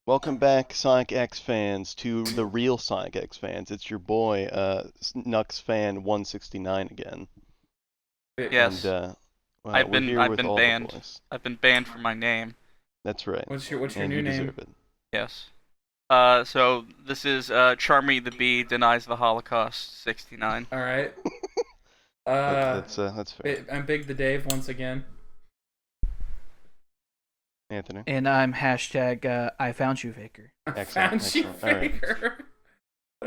Welcome back, Sonic X fans, to the real Sonic X fans. It's your boy, Nux Fan 169 again, and Yes, we're here I've with been all the banned. boys. I've been banned from my name. That's right, What's your and new you name? deserve it. Yes. So this is Charmy the Bee denies the Holocaust 69. All right. That's fair. I'm Big the Dave once again. Anthony, And I'm hashtag I found you Faker. I Excellent, found you, excellent. All right. Faker.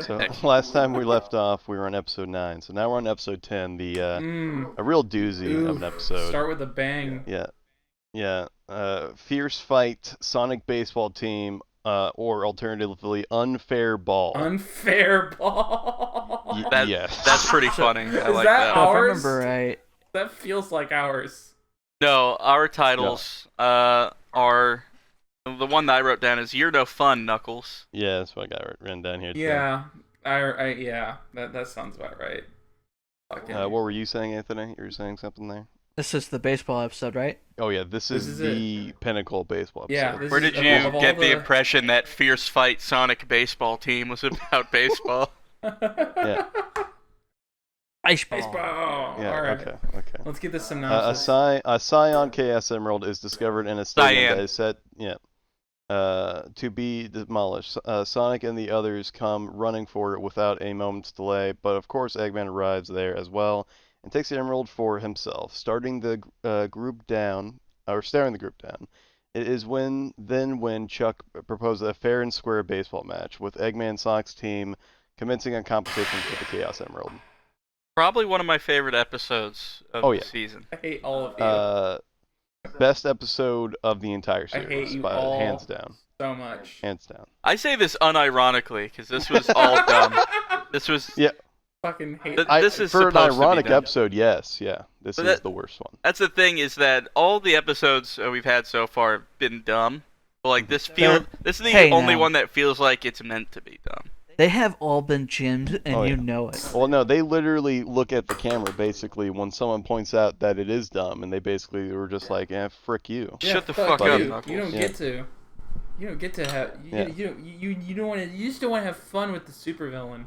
so Excellent. last time we left off, we were on episode 9. So now we're on episode 10. A real doozy of an episode. Start with a bang. Yeah. Fierce fight, Sonic baseball team, or alternatively, unfair ball. Unfair ball. Yes. That's pretty funny. I like that that. So if I Ours? remember right, That feels like ours. No, our titles are the one that I wrote down is "You're no fun, Knuckles." Yeah, that's what I got written down here. Too. Yeah. Yeah. That sounds about right. Fucking. What were you saying, Anthony? You were saying something there? this is the baseball episode, right? Oh yeah, this is the pinnacle baseball episode. Yeah, this Where is did you of all get the impression that Fierce Fight Sonic baseball team was about baseball? Yeah. Baseball. Baseball. Yeah. All right. Okay. Let's get this A synopsis. Scion Chaos Emerald is discovered in a stadium Cyan. that is set, to be demolished. Sonic and the others come running for it without a moment's delay, but of course Eggman arrives there as well and takes the emerald for himself, staring the group down. It is when Chuck proposes a fair and square baseball match with Eggman and Sonic's team commencing a competition for the Chaos Emerald. Probably one of my favorite episodes of Oh, the yeah. season. I hate all of you Best episode of the entire I hate series, you all. hands down. so much. Hands down. I say this unironically because this was all dumb. This was Yeah. Fucking hate. This is for an supposed to be ironic dumb. episode, yes, yeah. This But is that- the worst one. That's the thing is that all the episodes we've had so far have been dumb. But like this is the Hey, only now. one that feels like it's meant to be dumb. They have all been gymmed, and Oh, you yeah. know it. Well, no, they literally look at the camera basically when someone points out that it is dumb, and they basically were just like, frick you. Yeah, Shut the fuck you. up, You Knuckles. don't Yeah. get to. You don't get to have. Yeah. You don't want to. You just don't want to have fun with the supervillain.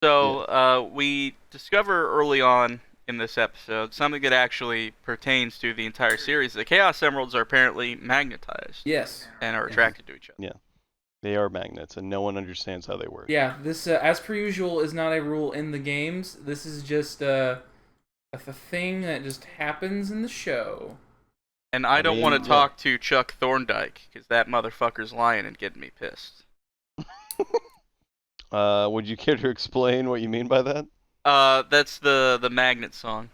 So we discover early on in this episode something that actually pertains to the entire series. The Chaos Emeralds are apparently magnetized Yes. and are attracted to each other. Yeah. They are magnets, and no one understands how they work. Yeah. This, as per usual, is not a rule in the games. This is just a thing that just happens in the show. And I don't mean, want yeah. to talk to Chuck Thorndike because that motherfucker's lying and getting me pissed. Would you care to explain what you mean by that? That's the magnet song.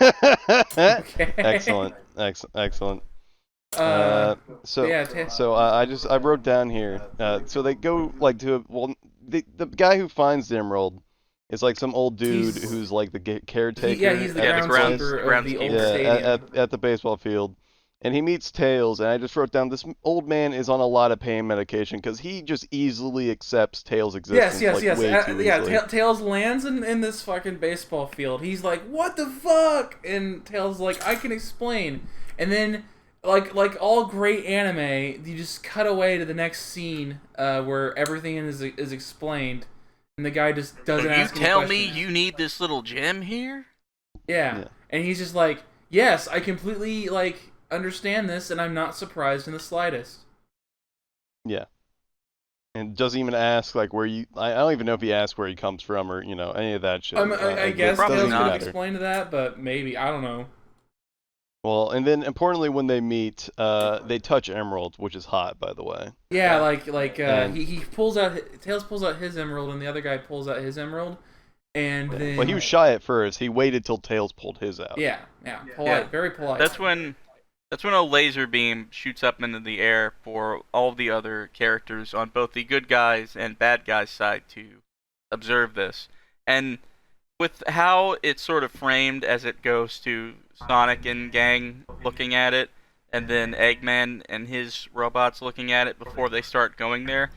Okay. Excellent. Excellent. So yeah. I wrote down here. So they go like to the guy who finds the emerald is like some old dude He's- who's like the caretaker. He's the Yeah, the groundskeeper of the groundskeeper. old Yeah, stadium. at the baseball field, and he meets Tails, and I just wrote down this old man is on a lot of pain medication because he just easily accepts Tails' existence. Yes. like, way too Yeah. easily. Tails lands in this fucking baseball field. He's like, "What the fuck?" And Tails is like, "I can explain." And then, like all great anime, you just cut away to the next scene where everything is explained, and the guy just doesn't So you ask any tell me questions. you need this little gem here? Yeah. And he's just like, "Yes, I completely understand this, and I'm not surprised in the slightest." Yeah. And doesn't even ask like where you. I don't even know if he asks where he comes from or any of that shit. I guess probably Tails could not. have explained that, but maybe I don't know. Well, and then importantly, when they meet, they touch Emerald, which is hot, by the way. Yeah, And- he pulls out Tails pulls out his emerald, and the other guy pulls out his emerald, and then Well, he was shy at first. He waited till Tails pulled his out. yeah, polite, Yeah. very polite. That's when a laser beam shoots up into the air for all the other characters on both the good guys and bad guys side to observe this. And with how it's sort of framed as it goes to Sonic and gang looking at it, and then Eggman and his robots looking at it before they start going there,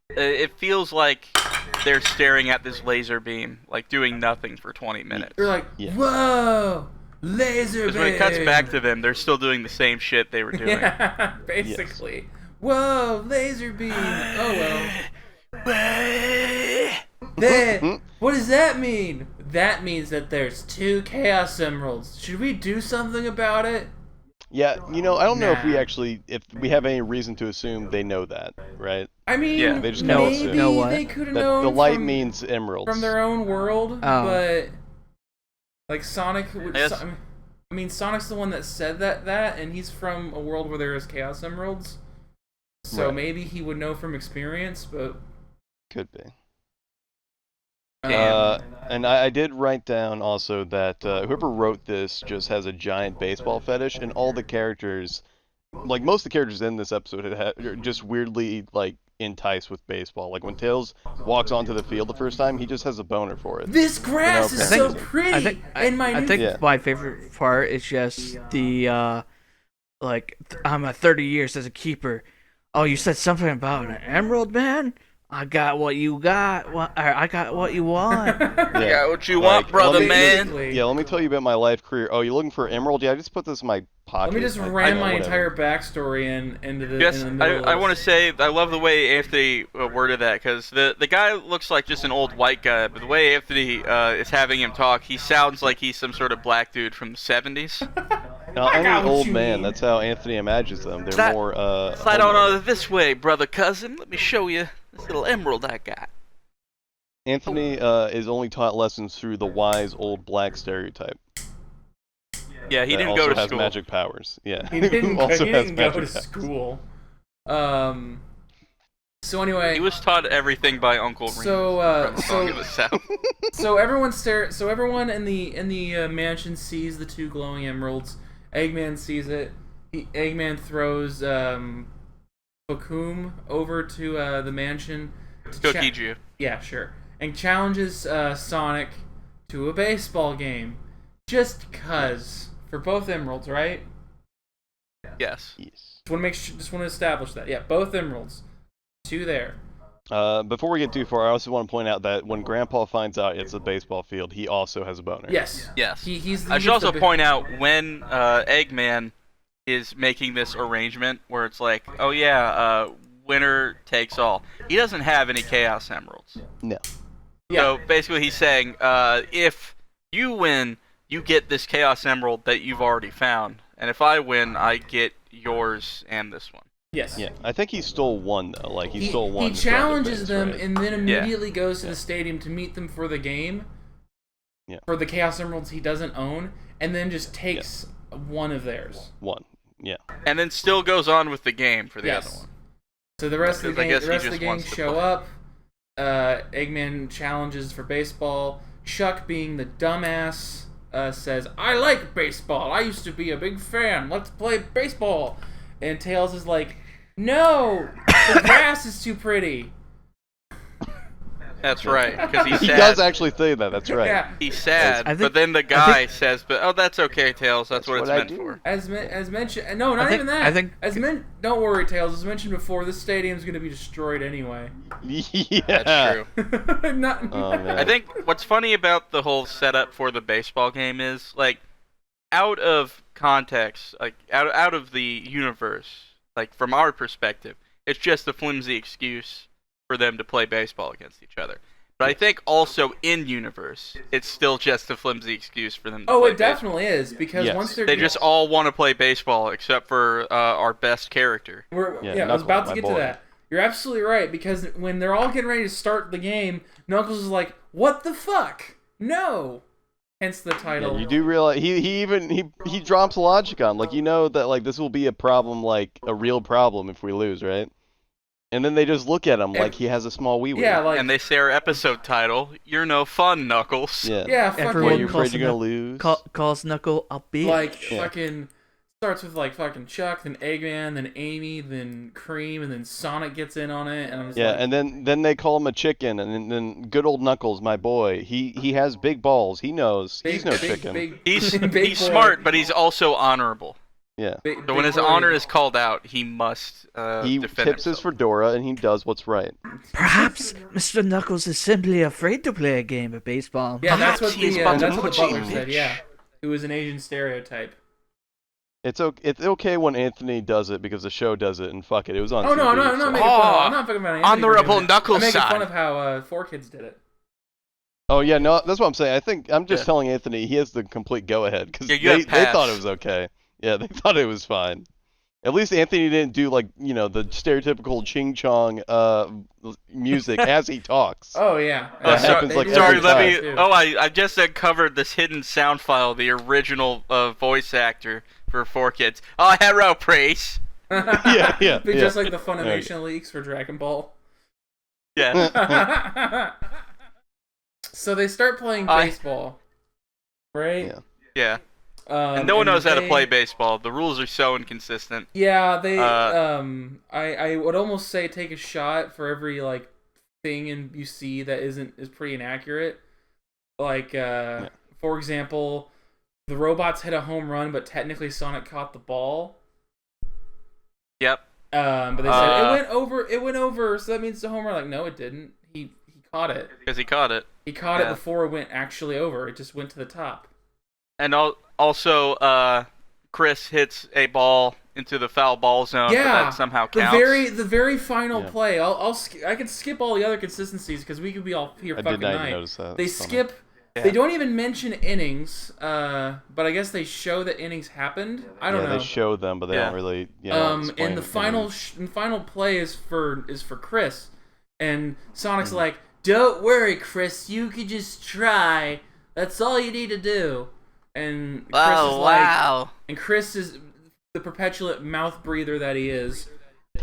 it feels like they're staring at this laser beam, like doing nothing for 20 minutes. You're like, Yeah. whoa, laser beam. Because when it cuts back to them, they're still doing the same shit they were doing. Yeah, basically. Whoa, laser beam. Oh well. What does that mean? That means that there's 2 Chaos Emeralds. Should we do something about it? Yeah, I don't know Nah. if we have any reason to assume they know that, right? I mean, Yeah. They just kinda maybe assume. Know what? they could have That known the light from, means emeralds. from their own world, Oh. but like Sonic would. Yes. I mean, Sonic's the one that said that, and he's from a world where there is Chaos Emeralds, so Right. maybe he would know from experience. But Could be. Damn. And I did write down also that whoever wrote this just has a giant baseball fetish, and all the characters, like most of the characters in this episode, are just weirdly like enticed with baseball. Like when Tails walks onto the field the first time, he just has a boner for it. this grass is so apparently. pretty. I think and my I new think Yeah. my favorite part is just the I'm at 30 years as a keeper. Oh, you said something about an emerald, man. I got what you got. I got what you want. I got what you want, brother, let me- man. Basically, Yeah, let me tell you about my life career. Oh, you're looking for emerald? Yeah, I just put this in my pocket. let me just I ram know, my whatever. entire backstory into the. Yes, in the middle I of want to this. say I love the way Anthony worded that, because the guy looks like just an old white guy, but the way Anthony is having him talk, he sounds like he's some sort of black dude from the 70s. No, I I'm got an what old you man. mean. That's how Anthony imagines them. They're Slide- more Slide on homeless. over this way, brother cousin. Let me show you this little emerald I got. Anthony is only taught lessons through the wise old black stereotype. Yeah, he that didn't also go to has school. magic powers. Yeah, He didn't, also he has didn't go magic to powers. school. So anyway, He was taught everything by Uncle Remus from the Song of the South. so everyone in the mansion sees the 2 glowing emeralds. Eggman sees it. Eggman throws Bokum over to the mansion. To Cookie Jew. yeah, sure. And challenges Sonic to a baseball game, just cause for both emeralds, right? Yes. Yes. Just want to establish that. Yeah, both emeralds. 2 there. Before we get too far, I also want to point out that when Grandpa finds out it's a baseball field, he also has a boner. Yes. Yes. He I should also point out when Eggman is making this arrangement where it's like, oh yeah, winner takes all. He doesn't have any Chaos Emeralds. No. Yeah. So basically he's saying, if you win, you get this Chaos Emerald that you've already found. And if I win, I get yours and this one. Yes. Yeah, I think he stole one though. Like he stole one. He to try to challenges finish, them right? and then Yeah. immediately goes to the stadium to meet them for the game. Yeah. For the Chaos Emeralds he doesn't own, and then just takes one of theirs. One. Yeah. And then still goes on with the game for the Yes. other one. So the rest of Because I the guess game, he the rest of the just gang wants to show play. up. Eggman challenges for baseball. Chuck, being the dumbass, says, "I like baseball. I used to be a big fan. Let's play baseball." And Tails is like, "No, the grass is too pretty." That's right, because he's He sad. does actually say that. That's right. Yeah. He's sad, I think- but then the guy says, "But oh, that's okay, Tails. That's what it's what I meant do." for." As mentioned, no, not I think- even that. I think- Don't worry, Tails. As mentioned before, this stadium's going to be destroyed anyway. Yeah. That's true. Not. Oh, man. I think what's funny about the whole setup for the baseball game is, like, out of context, like out of the universe, like from our perspective, it's just a flimsy excuse for them to play baseball against each other. But I think also in universe, it's still just a flimsy excuse for them to Oh, play it definitely is because Yes. once they're They just all want to play baseball except for our best character. Yeah, I was Knuckles, about to my get boy. to that. You're absolutely right because when they're all getting ready to start the game, Knuckles is like, "What the fuck? No!" Hence the title. Yeah, you do realize he drops logic on like that like this will be a problem, like a real problem if we lose, right? And then they just look at him like he has a small wee wee. Yeah, like And they say our episode title, "You're no fun, Knuckles." yeah. yeah, fucking Everyone What, you're calls afraid you're him gonna lose? calls Knuckle a bitch. like Yeah. fucking starts with like fucking Chuck, then Eggman, then Amy, then Cream, and then Sonic gets in on it, and I'm just Yeah, like, and then they call him a chicken, and then good old Knuckles, my boy, he has big balls. He knows he's no chicken. He's big he's boy. smart, but he's also honorable. Yeah, Big- So big when his boy. honor is called out, he must he defend tips his himself. fedora and he does what's right. Perhaps Mr. Knuckles is simply afraid to play a game of baseball. Yeah, that's Perhaps what he is the about to that's what put the you butler in said. bitch. Yeah, it was an Asian stereotype. It's okay when Anthony does it because the show does it, and fuck it, it was on Oh TV. no, I'm so- not making fun. I'm not making fun of Anthony for Honorable doing it. Knuckles I'm making fun side. of how 4Kids did it. Oh yeah, no, that's what I'm saying. I think I'm just Yeah. telling Anthony he has the complete go-ahead because Yeah, you have they thought pass. it was okay. Yeah, they thought it was fine. At least Anthony didn't do like the stereotypical ching chong music as he talks. Oh yeah. That happens, They like, do every that time. too. Oh, I just uncovered this hidden sound file. The original voice actor for 4Kids. Oh, hello, praise. yeah. Be just like the Funimation leaks for Dragon Ball. Yeah. So they start playing baseball, right? Yeah. Yeah. And no one knows how to play baseball. The rules are so inconsistent. Yeah, they. I would almost say take a shot for every like thing you see that is pretty inaccurate. Like, for example, the robots hit a home run, but technically Sonic caught the ball. Yep. But they said it went over. It went over, so that means it's a home run. Like, no, it didn't. He caught it. Because he caught it. He caught it before it went actually over. It just went to the top. And also, Chris hits a ball into the foul ball zone, but that somehow counts. The very final play. I could skip all the other consistencies because we could be all here fucking I did not night. notice that. They skip. Yeah. They don't even mention innings. But I guess they show that innings happened. I don't know. They show them, but they don't really. Explain And the final play is for Chris, and Sonic's Mm-hmm. like, "Don't worry, Chris. You can just try. That's all you need to do." And Chris is like, and Chris is the perpetual mouth breather that he is.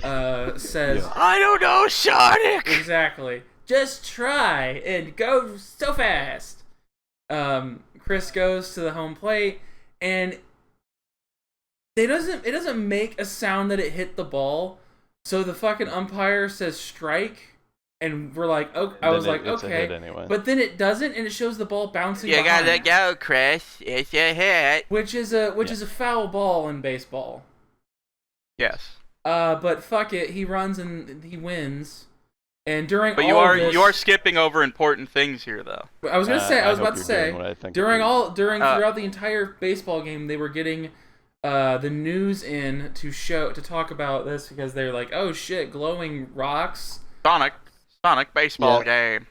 Says, I don't know, Sonic. exactly. Just try and go so fast. Chris goes to the home plate, and it doesn't make a sound that it hit the ball. So the fucking umpire says strike, and we're like, oh, I was like, it's a okay, hit anyway. but then it doesn't, and it shows the ball bouncing. You behind, gotta go, Chris. It's a hit. which is a foul ball in baseball. Yes. But fuck it, he runs and he wins. And during But all of this, you are skipping over important things here, though. I was about to say throughout the entire baseball game they were getting the news in to talk about this because they're like, oh shit, glowing rocks. Sonic baseball game.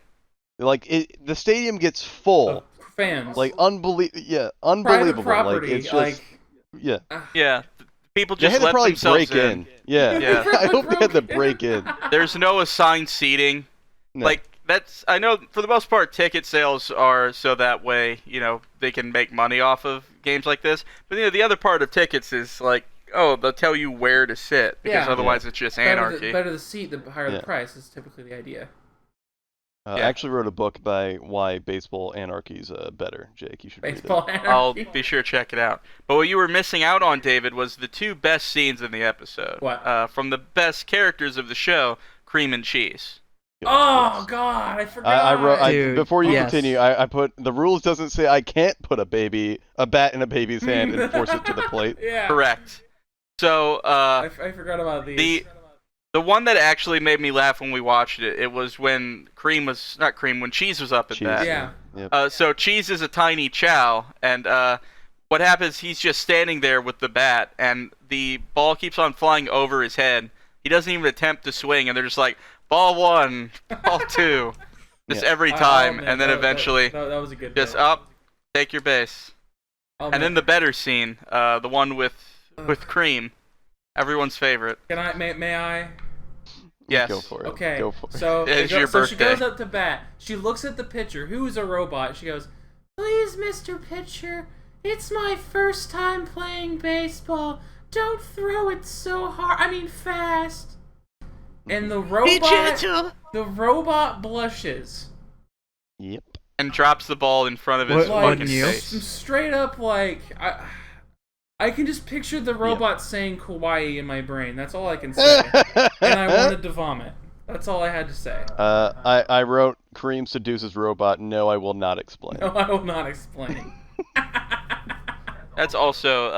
Like the stadium gets full. Of fans. Like unbelievable. Private property. Like it's just Yeah. People They just had to let probably themselves break in. Yeah. Yeah. I hope they had to break in. There's no assigned seating. No. Like I know for the most part ticket sales are so that way, they can make money off of games like this. But the other part of tickets is like, oh, they'll tell you where to sit because otherwise it's just anarchy. Better the seat, the higher the price is typically the idea. I actually wrote a book by why baseball anarchy is better. Jake, you should read it. Baseball anarchy. I'll be sure to check it out. But what you were missing out on, David, was the two best scenes in the episode. What? From the best characters of the show, Cream and Cheese. Oh God, I forgot. I wrote Dude, before you yes. continue. I put the rules doesn't say I can't put a bat in a baby's hand and force it to the plate. Yeah. Correct. So I forgot about these. The one that actually made me laugh when we watched it, it was when when Cheese was up at Cheese, bat. Yeah. Yep. So Cheese is a tiny chow, and what happens? He's just standing there with the bat, and the ball keeps on flying over his head. He doesn't even attempt to swing, and they're just like, ball one, ball two, just every time, and then eventually, that was a good. just bit. up, take your base. Oh, And then the better scene, the one with Cream, everyone's favorite. May I? Yes. Go for it. Okay. Go for it. So, It's your she birthday. goes up to bat. She looks at the pitcher, who is a robot. She goes, "Please, Mr. Pitcher, it's my first time playing baseball. Don't throw it so hard. I mean fast." And the robot blushes. Yep. And drops the ball in front of his What, fucking Neil? face. Straight up, like I can just picture the robot saying Kawaii in my brain. That's all I can say. And I wanted to vomit. That's all I had to say. I wrote Kareem seduces robot. No, I will not explain. No, I will not explain. That's also,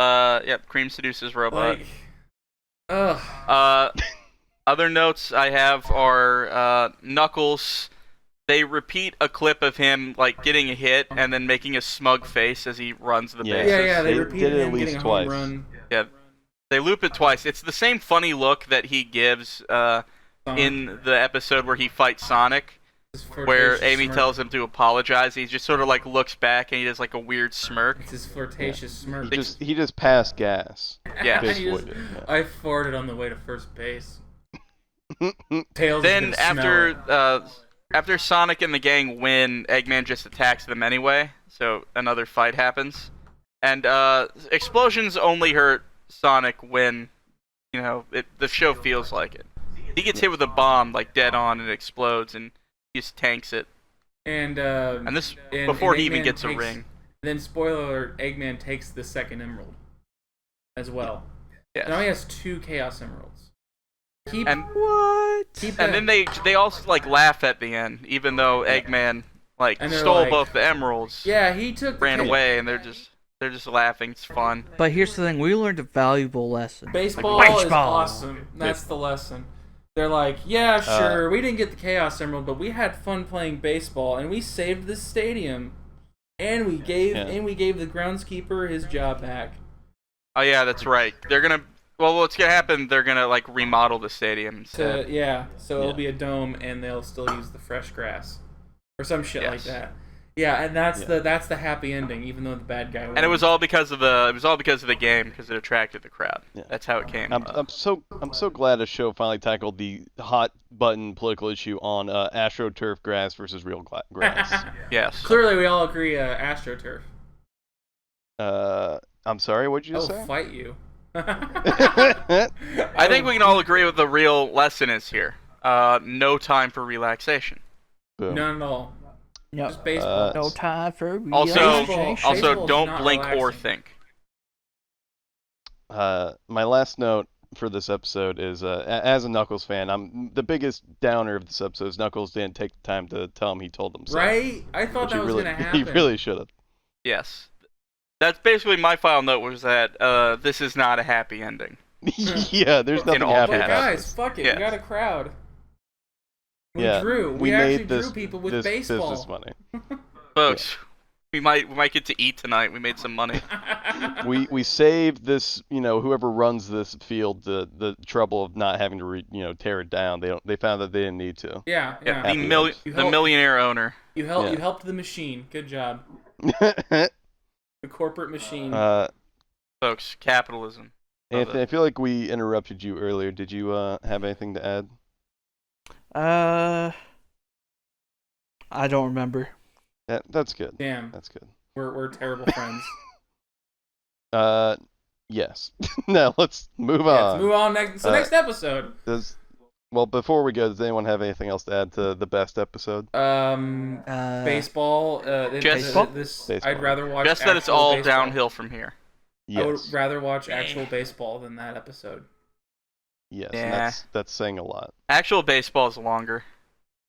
Cream seduces robot. Like, ugh. Other notes I have are Knuckles. They repeat a clip of him like getting a hit and then making a smug face as he runs the Yeah. bases. Yeah, they They repeated did it at him least getting a twice. home run. Yeah, they loop it twice. It's the same funny look that he gives in the episode where he fights Sonic, where Amy tells him to apologize. He just sort of like looks back and he does like a weird smirk. It's his flirtatious smirk. He just passed gas. Yeah. Basically, I farted on the way to first base. Tails Then is gonna smell it. after Sonic and the gang win, Eggman just attacks them anyway. So another fight happens, and explosions only hurt Sonic when the show feels like it. He gets hit with a bomb like dead on and it explodes, and he just tanks it. And this before he even Eggman gets a takes- ring. Then spoiler alert: Eggman takes the second emerald as well. Yes. Now he has 2 Chaos Emeralds. Keep And keep and that- then they also like laugh at the end, even though Eggman like And they're stole like- both the emeralds, yeah, he took ran the away, and they're just laughing. It's fun. But here's the thing: we learned a valuable lesson. Baseball, Like, is baseball. awesome. That's the lesson. They're like, yeah, sure, we didn't get the Chaos Emerald, but we had fun playing baseball, and we saved the stadium, and we gave the groundskeeper his job back. Oh yeah, that's right. They're gonna. Well, what's gonna happen? They're gonna like remodel the stadium instead. So it'll be a dome, and they'll still use the fresh grass, or some shit like Yes. that. Yeah, and that's the happy ending, even though the bad guy won. And it was all because of the game, because it attracted the crowd. Yeah. That's how it came. I'm so glad a show finally tackled the hot button political issue on AstroTurf grass versus real grass. Yes. Clearly, we all agree. AstroTurf. I'm sorry, what'd you Oh, just say? fight you. I think we can all agree what the real lesson is here. No time for relaxation. Boom. None at all. Yep. Just baseball. No time for Also, Baseball. also Baseball's don't not blink or relaxing. think. My last note for this episode is, as a Knuckles fan, I'm the biggest downer of this episode is Knuckles didn't take the time to tell him he told him so. Right? I thought Which that he was really, gonna happen. He really should have. Yes. That's basically my final note, was that this is not a happy ending. Yeah, there's nothing all happy But caps. about guys, this. fuck it. Yeah. We got a crowd. We Yeah, drew. we actually made this, drew people with this baseball. business money. Folks, we might get to eat tonight. We made some money. We saved this, whoever runs this field the trouble of not having to tear it down. They found that they didn't need to. Yeah, Yeah, yeah. the millionaire owner. You helped. Yeah. You helped the machine. Good job. The corporate machine. Folks, capitalism. Anthony, I feel like we interrupted you earlier. Did you have anything to add? I don't remember. That's good. Damn, That's good. we're terrible friends. Yes. Now let's move Yeah, on. let's move on next. Next episode. Well, before we go, does anyone have anything else to add to the best episode? Baseball. Baseball? I'd rather watch. Just that it's actual all baseball. downhill from here. Yes. I would rather watch actual baseball than that episode. Yes. Yeah. And that's saying a lot. Actual baseball is longer.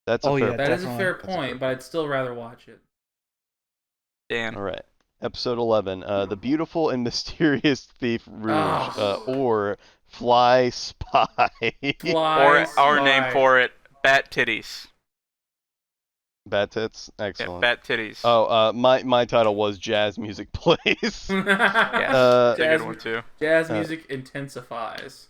That's a Oh, fair yeah, That is a definitely. fair That's a point, fair but I'd still rather watch it. Dan. All right. Episode 11. The beautiful and mysterious thief Rouge, or Fly Spy. Fly Or our Spy. name for it, Bat Titties. Bat tits. Yeah, Excellent. Bat Titties. Oh, my title was Jazz Music Plays. Yes, uh, that's a good one too. Jazz music intensifies.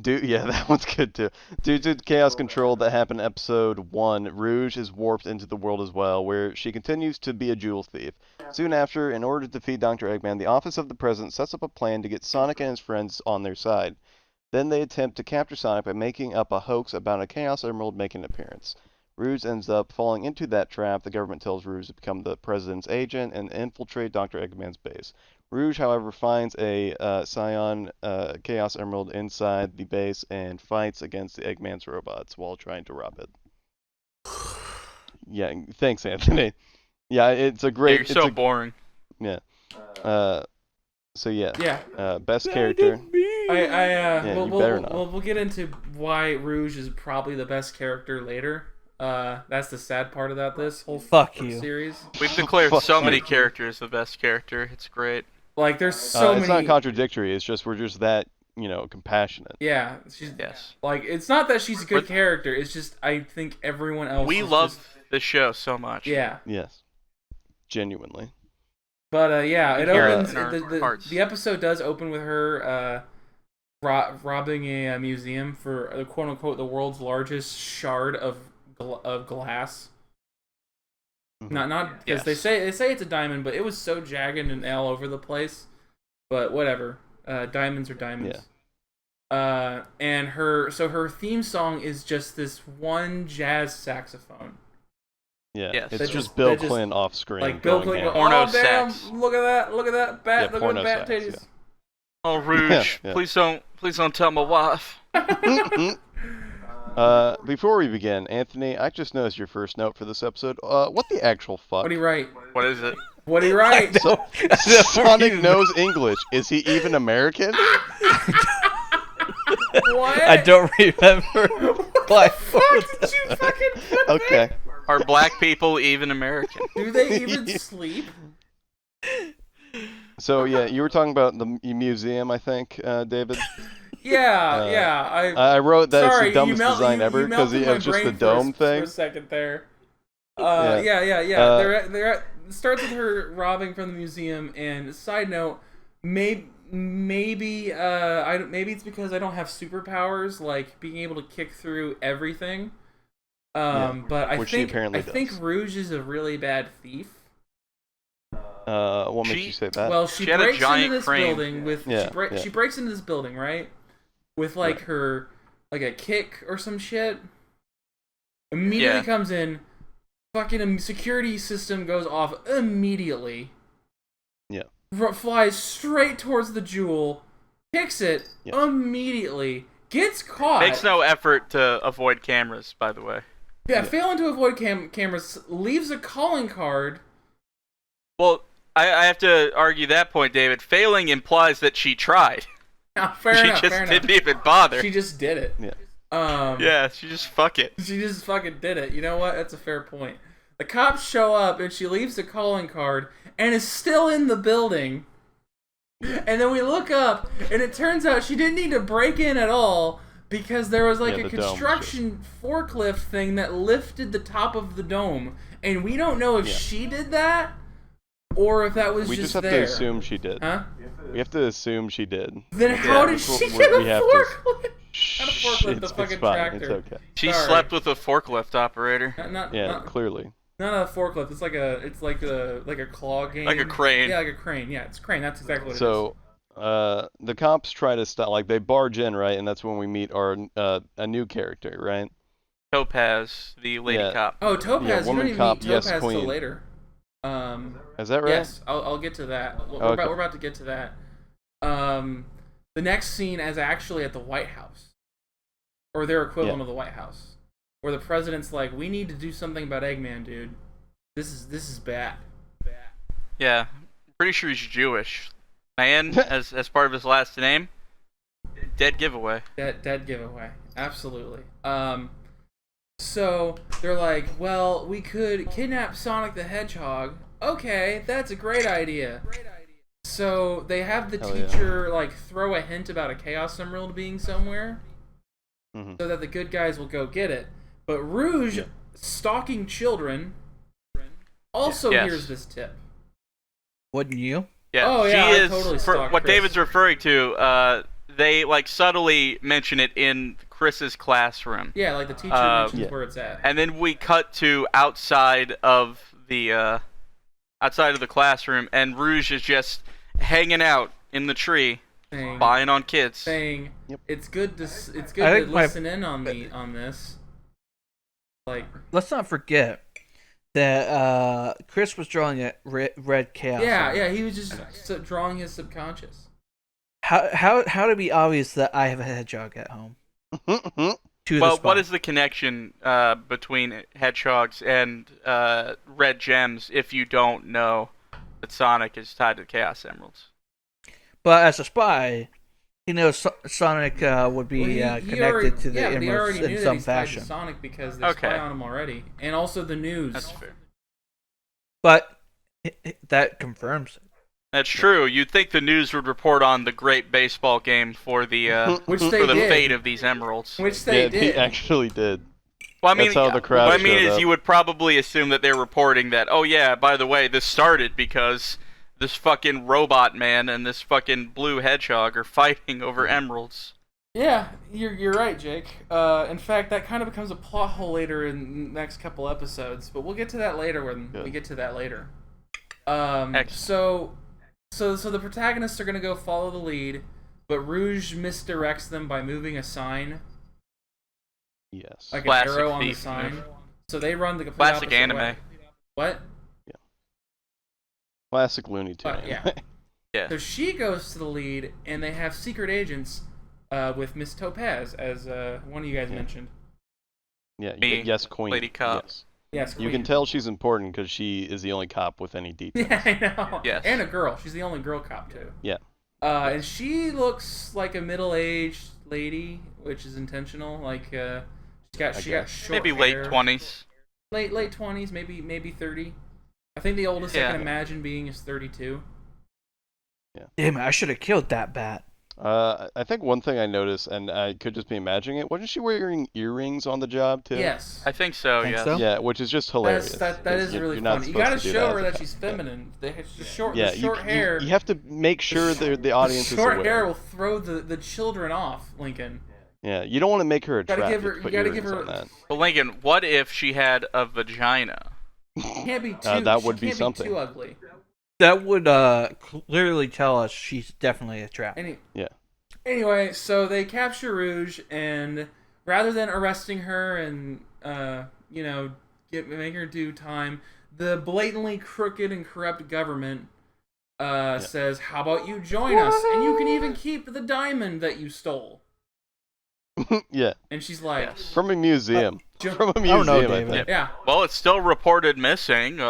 Yeah, that one's good too. Due to chaos control that happened in episode 1, Rouge is warped into the world as well, where she continues to be a jewel thief. Soon after, in order to defeat Dr. Eggman, the Office of the President sets up a plan to get Sonic and his friends on their side. Then they attempt to capture Sonic by making up a hoax about a Chaos Emerald making an appearance. Rouge ends up falling into that trap. The government tells Rouge to become the President's agent and infiltrate Dr. Eggman's base. Rouge, however, finds a Scion Chaos Emerald inside the base and fights against the Eggman's robots while trying to rob it. Yeah, thanks, Anthony. Yeah, it's a great. You're so boring. Yeah. So yeah. Yeah. Best character. We'll, you better not. we'll get into why Rouge is probably the best character later. That's the sad part about this whole Fuck you. series. We've declared Fuck so you. many characters the best character. It's great. Like there's so It's many. not contradictory. It's just we're just that compassionate. Yeah, she's Yes. like it's not that she's a good But- character. It's just I think everyone else. We is love just- this show so much. Yeah. Yes. Genuinely. But yeah, We it hear it opens. in our hearts. The episode does open with her robbing a museum for quote unquote the world's largest shard of glass. Not because Yes. they say it's a diamond, but it was so jagged and all over the place. But whatever, diamonds are diamonds. And her theme song is just this one jazz saxophone. Yeah, Yes. it's That just just- Bill that just- Clinton off screen. Like Bill going Clinton, ham. Porno oh damn! sax. Look at that bat! Yeah, Look at porno the bat sax, titties. Oh, Rouge, Yeah. please don't tell my wife. Before we begin, Anthony, I just noticed your first note for this episode. What the actual fuck? What do you write? What is it? What do you write? So, Sonic knows English. Is he even American? What? I don't remember. What the fuck did you fucking put Okay. there? Are black people even American? Do they even sleep? So yeah, you were talking about the museum, I think, David. Yeah, yeah. I wrote that Sorry, it's the dumbest design ever you because melted it my was just the brain dome for thing. a second there. Yeah. Yeah. It starts with her robbing from the museum. And side note, maybe it's because I don't have superpowers like being able to kick through everything. But I which she think apparently think does. Rouge is a really bad thief. What makes you say that? Well, she had a breaks giant into this crane. building with Yeah, yeah. she breaks into this building, right? With like Right. her like a kick or some shit. Immediately Yeah. comes in, fucking a security system goes off immediately. Yeah. Flies straight towards the jewel, kicks it Yeah. immediately, gets caught. Makes no effort to avoid cameras, by the way. Yeah, failing to avoid cameras, leaves a calling card. Well, I have to argue that point, David. Failing implies that she tried. Fair She enough. just Fair didn't enough. even bother. She just did it. Yeah. Yeah, she just fuck it. She just fucking did it. You know what? That's a fair point. The cops show up and she leaves the calling card and is still in the building. And then we look up and it turns out she didn't need to break in at all because there was like Yeah, a the dome construction forklift thing that lifted the top of the dome. And we don't know if she did that or if that was We just just have there. to assume she did. Huh? We have to assume she did. Then how did that's what she we get a have to- forklift? Not a Shh, forklift, the it's fucking fine. tractor. It's okay. She Sorry. slept with a forklift operator. Not, Yeah, clearly. not a forklift. It's like a claw game. Like a crane. Yeah, like a crane. Yeah, it's a crane. That's exactly what it is. So, the cops try to stop. Like they barge in, right? And that's when we meet our a new character, right? Topaz, the lady Yeah. cop. Oh, Topaz. Yeah, you woman don't even cop, meet yes, Topaz till queen. later. Is that right? Yes, I'll get to that. We're, Okay. we're about to get to that. The next scene is actually at the White House, or their equivalent of the White House, where the president's like, "We need to do something about Eggman, dude. This is bad." Yeah, pretty sure he's Jewish. And as part of his last name, dead giveaway. Dead giveaway. Absolutely. So they're like, well, we could kidnap Sonic the Hedgehog. Okay, that's a great idea. So they have the Hell yeah. teacher like throw a hint about a Chaos Emerald being somewhere, Mhm. so that the good guys will go get it. But Rouge, Yeah. stalking children, also Yes. hears this tip. Wouldn't you? Yeah, Oh, yeah, she I is. totally For stalked what Chris. David's referring to, they like subtly mention it in Chris's classroom, Yeah, like the teacher mentions Yeah. where it's at. and then we cut to outside of the classroom, and Rouge is just hanging out in the tree, Saying, spying on kids. saying Yep. it's good to I to think my- listen in on this. Like, Let's not forget that Chris was drawing a red chaos. yeah, he was just drawing his subconscious. How to be obvious that I have a hedgehog at home? To Well, the what spot. is the connection between hedgehogs and red gems if you don't know that Sonic is tied to Chaos Emeralds? But as a spy, he knows Sonic would be Well, he connected already, to the yeah, but he emeralds already knew in that some he's tied to fashion. Sonic because they Okay. spy on him already, and also the news. That's fair. But that confirms it. That's true. You'd think the news would report on the great baseball game for the Which they for the did. fate of these emeralds. Which they Yeah, did. he actually did. Well, I mean, That's how the crowd what I mean showed is up. you would probably assume that they're reporting that. Oh yeah, by the way, this started because this fucking robot man and this fucking blue hedgehog are fighting over emeralds. Yeah, you're right, Jake. In fact, that kind of becomes a plot hole later in the next couple episodes, but we'll get to that later when we get to that later. So the protagonists are gonna go follow the lead, but Rouge misdirects them by moving a sign, Yes. like Classic an arrow on the thief sign. move. So they run the complete Classic opposite anime. way. What? Classic Looney Tune. Yeah. Yeah. So she goes to the lead, and they have secret agents with Miss Topaz, as one of you guys mentioned. Yeah. Me, Yes, Queen. Lady Cop. Yes. Yes, You Queen. can tell she's important because she is the only cop with any details. Yeah, I know. Yes. And a girl. She's the only girl cop too. Yeah. And she looks like a middle-aged lady, which is intentional. Like she got short Maybe hair. late 20s. Late 20s, maybe 30. I think the oldest I Yeah. can imagine being is 32. Damn it! I should have killed that bat. I think one thing I noticed, and I could just be imagining it, wasn't she wearing earrings on the job too? Yes. I think so, Think yes. so? Yeah, which is just hilarious. That 'cause is really you're not funny. You supposed gotta to do show that her as a that cop. she's feminine. The short, Yeah, the short you, hair. You have to make sure the audience is short aware. hair will throw the children off, Lincoln. Yeah, you don't want to make her Gotta attractive. give her- Put you gotta give earrings her- on that. But Lincoln, what if she had a vagina? Can't be too. That she would be can't something. too ugly. That would clearly tell us she's definitely attractive. Yeah. Anyway, so they capture Rouge, and rather than arresting her and make her do time, the blatantly crooked and corrupt government says, "How about you join us, and you can even keep the diamond that you stole." Yeah. And she's like, Yes. From a museum. Jo- From a don't museum, know, I David. think. "Yeah, Well, it's still reported missing. You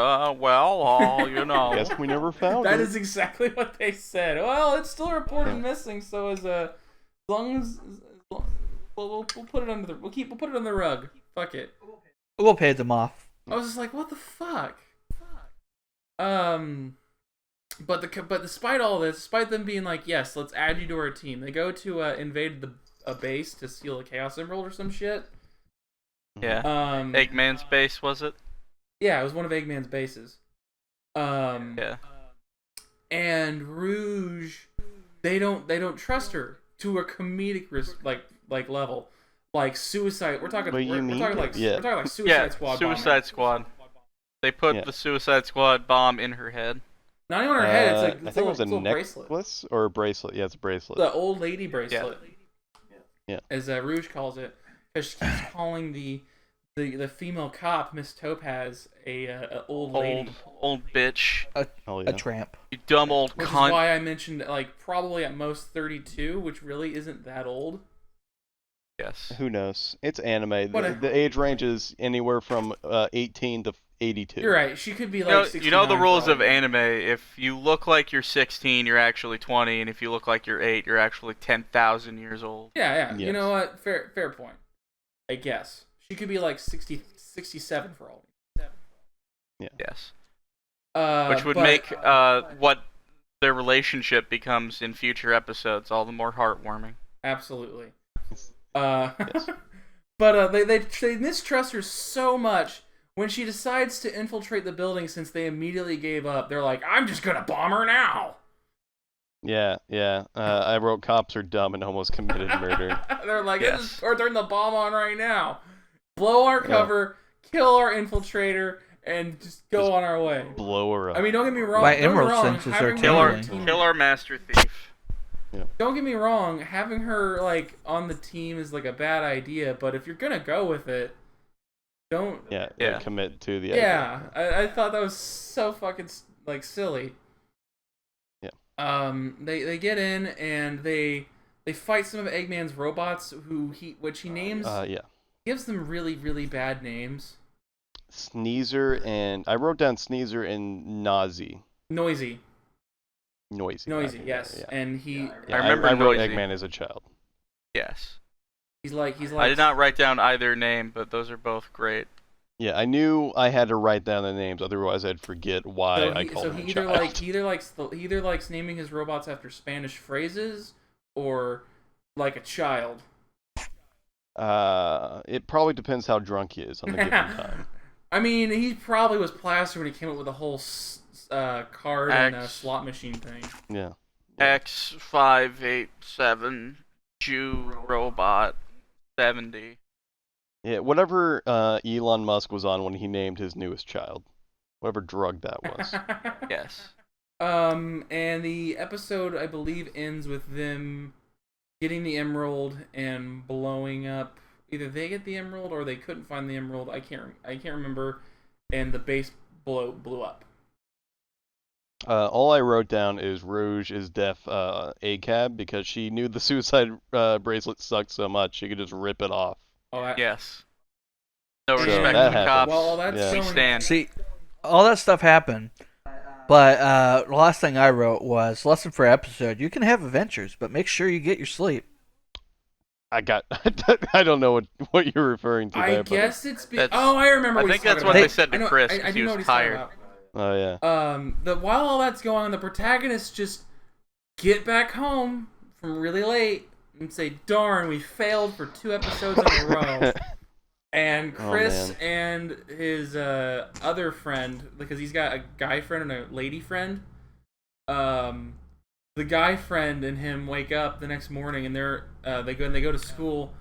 know. Guess we never found that it. is exactly what they said." Well, it's still reported missing, so as long as we'll put it under the we'll put it on the rug. Fuck it. We'll pay them off. I was just like, what the fuck? But despite all this, despite them being like, yes, let's add you to our team, they go to invade a base to steal a Chaos Emerald or some shit. Yeah. Um, Eggman's base, was it? yeah, it was one of Eggman's bases. Yeah. And Rouge, they don't trust her to a comedic like level, like Suicide. We're talking. But you We're mean talking it? like Yeah. we're talking like Suicide Yeah, Squad. Suicide bombing. Squad. They put Yeah. the Suicide Squad bomb in her head. Not even on her head. It's like I this think it was a little bracelet. necklace or a bracelet. Yeah, it's a bracelet. The old lady bracelet. Yeah. As Rouge calls it, because she keeps calling the female cop, Miss Topaz, a old lady. Old bitch. Hell yeah. A tramp. You dumb old Which is cunt. why I mentioned like probably at most 32, which really isn't that old. Yes. Who knows? It's anime. What The, a- the age range is anywhere from 18 to 82. You're right. She could be You like know, 69. you know the rules of probably. anime. If you look like you're 16, you're actually 20, and if you look like you're 8, you're actually 10,000 years old. Yeah. You Yes. know what? Fair point. I guess she could be like 60, 67 for all. Yes. Which Which would but, make what their relationship becomes in future episodes all the more heartwarming. absolutely. Yes. But they mistrust her so much. When she decides to infiltrate the building, since they immediately gave up, they're like, "I'm just gonna bomb her now." Yeah. I wrote cops are dumb and almost committed murder. They're like, Yes. "Or turn the bomb on right now, blow our cover, kill our infiltrator, and just go Just on our way." Blow her up. I mean, don't get me wrong. My don't get me emerald wrong, senses having are her Kill on our, the team- kill our master thief. Don't get me wrong. Having her like on the team is like a bad idea, but if you're gonna go with it, don't. Yeah. Yeah. Commit to the Yeah, idea. I thought that was so fucking like silly. Yeah. They get in and they fight some of Eggman's robots which he names Yeah. gives them really really bad names. Sneezer and I wrote down Sneezer and Nazi. Noisy, Noisy. yes, Yeah. and Yeah, I remember I wrote Noisy. Eggman as a child. Yes. he's like I did not write down either name, but those are both great. Yeah, I knew I had to write down the names, otherwise I'd forget why I called him he a either child. he either likes naming his robots after Spanish phrases or like a child. It probably depends how drunk he is on the given time. I mean, he probably was plastered when he came up with the whole card and X. slot machine thing. Yeah. X587 Jew robot 70. Yeah, whatever Elon Musk was on when he named his newest child. Whatever drug that was. Yes. And the episode, I believe, ends with them getting the emerald and blowing up. Either they get the emerald or they couldn't find the emerald. I can't remember. And the base blew up. All I wrote down is Rouge is deaf ACAB because she knew the suicide bracelet sucked so much she could just rip it off. Oh, Yes. No So respect that for the happened. cops. Well, that's Yeah. We showing. stand. See, all that stuff happened, but the last thing I wrote was lesson for episode. You can have adventures, but make sure you get your sleep. I don't know what you're referring to I there, guess it's. That's- Oh, I remember. I what think he's that's talking what about. they said to I know- Chris I because do he know was what he's talking tired. about. but oh yeah. While all that's going on, the protagonists just get back home from really late and say, "Darn, we failed for 2 episodes in a row." And Chris and his other friend, because he's got a guy friend and a lady friend, the guy friend and him wake up the next morning and they go to school.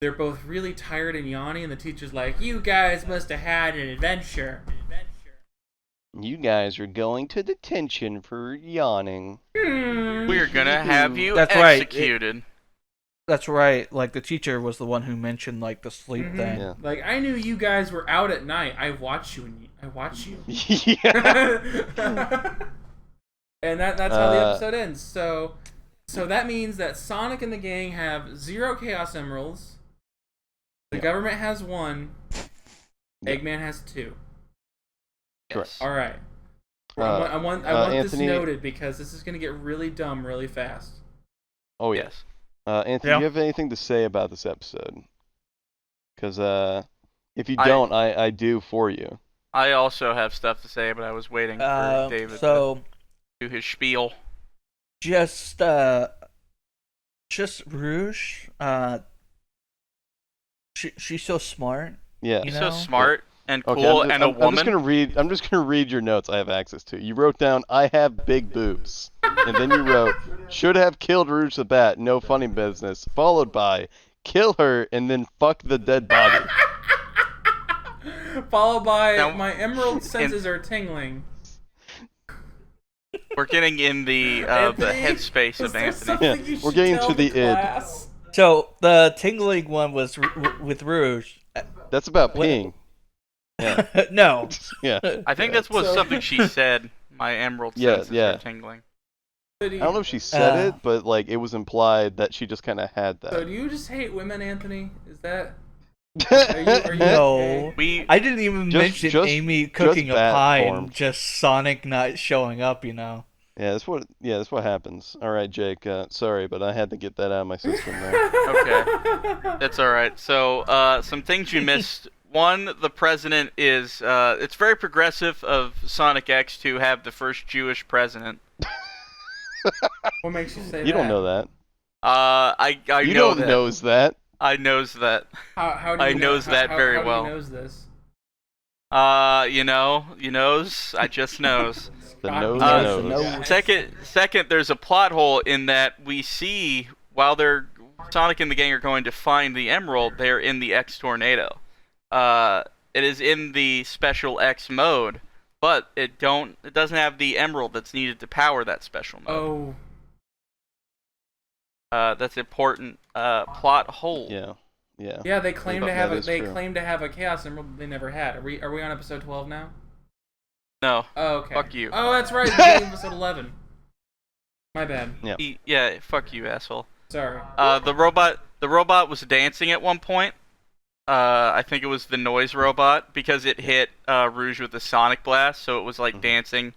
They're both really tired and yawning, and the teacher's like, "You guys must have had an adventure." You guys are going to detention for yawning. We're gonna have you That's right. executed. That's right. Like the teacher was the one who mentioned like the sleep Mhm. thing. Yeah. Like, I knew you guys were out at night. I watch you. I watch you. Yeah. And that's how the episode ends. So that means that Sonic and the gang have 0 Chaos Emeralds. The government has 1. Eggman has 2. Yes. All right. Uh, I want Anthony- this noted because this is going to get really dumb really fast. Oh yeah. Yes. Anthony, Yeah. do you have anything to say about this episode? Because if you I- don't, I do for you. I also have stuff to say, but I was waiting for David So to do his spiel. just Rouge. She's so smart. Yeah. You He's know? so smart and Okay, cool I'm, and a I'm woman. just gonna read your notes I have access to. You wrote down I have big boobs. And then you wrote should have killed Rouge the Bat, no funny business, followed by kill her and then fuck the dead body. Followed by Now- my emerald senses are tingling. We're getting in the Anthony, headspace is of there Anthony. something Yeah, you we're should getting tell to the id. class? So the tingling one was with Rouge. That's about What- peeing. Yeah. No. Yeah. I think that was So- something she said. My emerald Yeah, senses yeah. are tingling. I don't know if she said it, but like it was implied that she just kind of had So that. do you just hate women, Anthony? Is that? Are you No. okay? We I didn't even mention Amy cooking a bat pie form. and just Sonic not showing up, you know. Yeah, that's what happens. All right, Jake. Sorry, but I had to get that out of my system there. Okay. That's all right. So, some things you missed. One, the president is. It's very progressive of Sonic X to have the first Jewish president. What makes you say that? You don't know that. I You know don't that. knows that. I knows that. How do I you know, knows that very how well. Do you knows this? You knows. I just knows. The God nose knows. knows. Second, there's a plot hole in that we see while Sonic and the gang are going to find the emerald, they're in the X tornado. It is in the special X mode, but it doesn't have the emerald that's needed to power that special mode. Oh, That's important plot hole. Yeah. Yeah. yeah. They claim to That have is true. claim to have a Chaos Emerald they never had. Are we on episode 12 now? No. Oh, okay. Fuck you. Oh, that's right. It's the beginning of episode 11. My bad. Yeah. Yeah. Fuck you, asshole. Sorry. The robot was dancing at one point. I think it was the noise robot because it hit Rouge with a sonic blast, so it was like dancing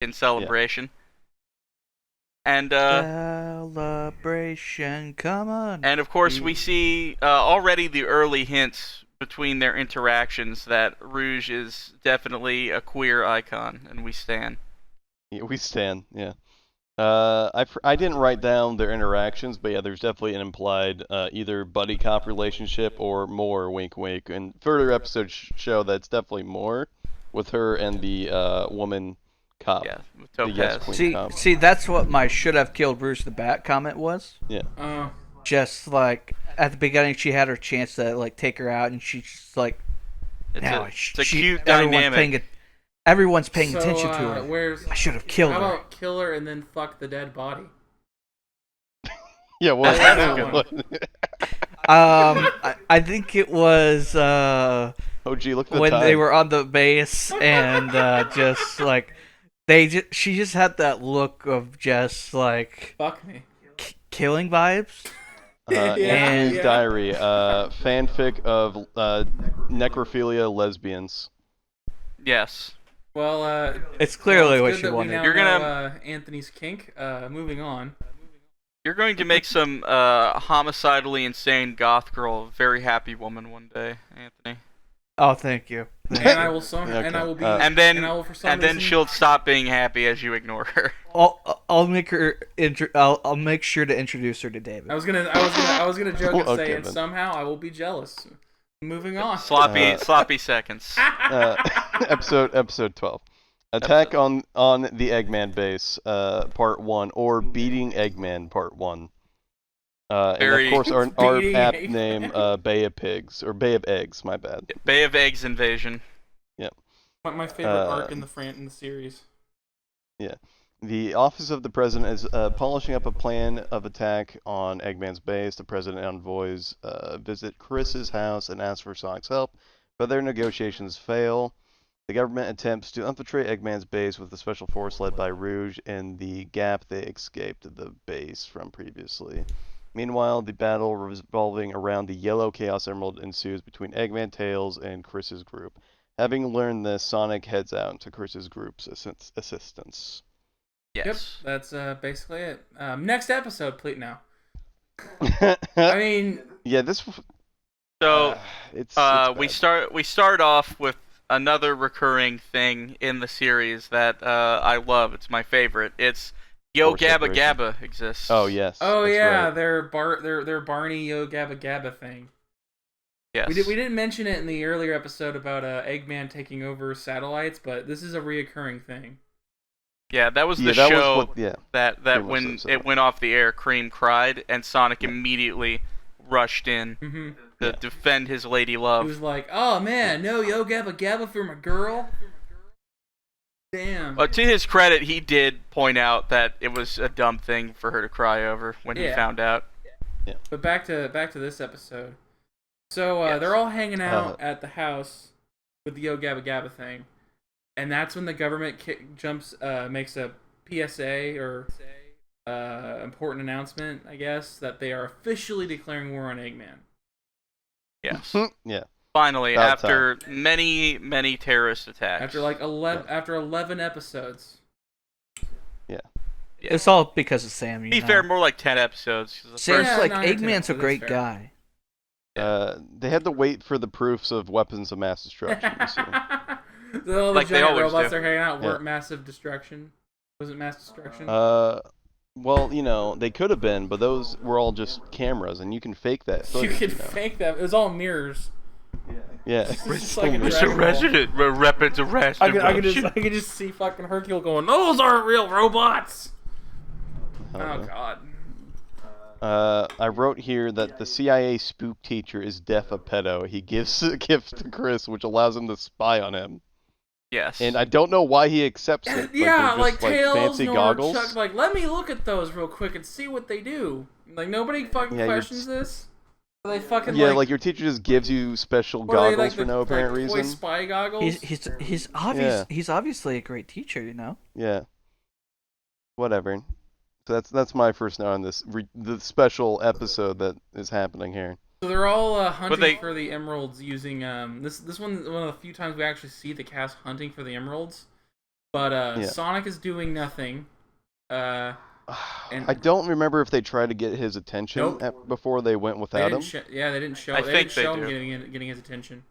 in celebration. And Celebration, come on. and of course we see already the early hints between their interactions that Rouge is definitely a queer icon, and we stan. Yeah, we stand. Yeah. I didn't write down their interactions, but yeah, there's definitely an implied either buddy cop relationship or more. Wink, wink. And further episodes show that it's definitely more with her and the woman cop, Yeah, with the Yes Topaz. Queen See, cop. see, that's what my should have killed Bruce the Bat comment was. Yeah. Just like at the beginning, she had her chance to like take her out, and she's just like, It's a cute dynamic. Everyone's paying So, attention to her. Where's, I should have killed how her. about kill her and then fuck the dead body? Yeah. Well, That's a good one. I think it was oh, gee, look at the when time. they were on the base and just like she just had that look of just like Fuck me. killing vibes. Anthony's yeah. Diary, fanfic of necrophilia lesbians. Yes. Well, It's clearly it's what good she that we wanted. now You're gonna- know, Anthony's kink. Moving on. You're going to make some homicidally insane goth girl a very happy woman one day, Anthony. Oh, thank you. And I will and I will be And then I will for some and then reason- she'll stop being happy as you ignore her. I'll make her. I'll make sure to introduce her to David. I was gonna joke and Okay, say, and then. somehow I will be jealous. Moving on. Sloppy seconds. Episode 12. Attack on the Eggman base, part 1, or Beating Eggman, part 1. And Very- of course, our Beating app Eggman. name, Bay of Pigs, or Bay of Eggs, my bad. Bay of Eggs invasion. My favorite arc in the series. The Office of the President is polishing up a plan of attack on Eggman's base. The President and envoys visit Chris's house and ask for Sonic's help, but their negotiations fail. The government attempts to infiltrate Eggman's base with a special force led by Rouge in the gap they escaped the base from previously. Meanwhile, the battle revolving around the Yellow Chaos Emerald ensues between Eggman, Tails, and Chris's group. Having learned this, Sonic heads out to Chris's group's assistance. Yes. Yep, that's basically it. Next episode, please. Now, I mean, Yeah, this. So It's we bad. start off with another recurring thing in the series that I love. It's my favorite. It's Yo Force Gabba separation. Gabba exists. Oh yes. oh that's yeah, right. their Barney Yo Gabba Gabba thing. Yes. We didn't mention it in the earlier episode about Eggman taking over satellites, but this is a reoccurring thing. Yeah, that was Yeah, the that show was what. Yeah. that pretty much when so. it went off the air, Cream cried, and Sonic immediately rushed in Mm-hmm. to Yeah. defend his lady He love. was like, "Oh man, no Yo Gabba Gabba for my girl." Damn. But to his credit, he did point out that it was a dumb thing for her to cry over when he Yeah. found out. But back to this episode. So Yes. they're all hanging out at the house with the Yo Gabba Gabba thing, and that's when the government makes a PSA or important announcement, I guess, that they are officially declaring war on Eggman. Yes. Yeah. Finally, About after many terrorist attacks. After like 11 episodes. It's all because of Sam. To be fair, more like 10 episodes. 'cause the Sam's Yeah, like no, I understand, Eggman's a that's great fair. guy. They had to wait for the proofs of weapons of mass destruction. So. All the Like they giant always robots do. are hanging out weren't Yeah. massive destruction. Was it mass destruction? Well, they could have been, but those were all just cameras, and you can fake that you footage. could fake that. It was all mirrors. Yeah. It's just like a It's Dragon Ball. weapons of I could just see fucking Hercule going, "Those aren't real robots." Oh god. I wrote here that the CIA spook teacher is deaf a pedo. He gives a gift to Chris, which allows him to spy on him. Yes. And I don't know why he accepts it. Yeah, they're like just, Tails fancy nor goggles. Chuck, like, let me look at those real quick and see what they do. Like, nobody fucking Yeah, you're questions this? Are they fucking, Yeah, like your teacher just gives you special what are they, goggles like, for no apparent like toy reason. spy goggles? He's obviously a great teacher, you know. Yeah. Whatever. So that's my first note on this the special episode that is happening here. So they're all hunting they- for the emeralds using this one of the few times we actually see the cast hunting for the emeralds. But Yeah. Sonic is doing nothing. And I don't remember if they tried to get his attention Nope. before they went they without him. didn't they didn't show. I They think didn't they show do. him getting his attention.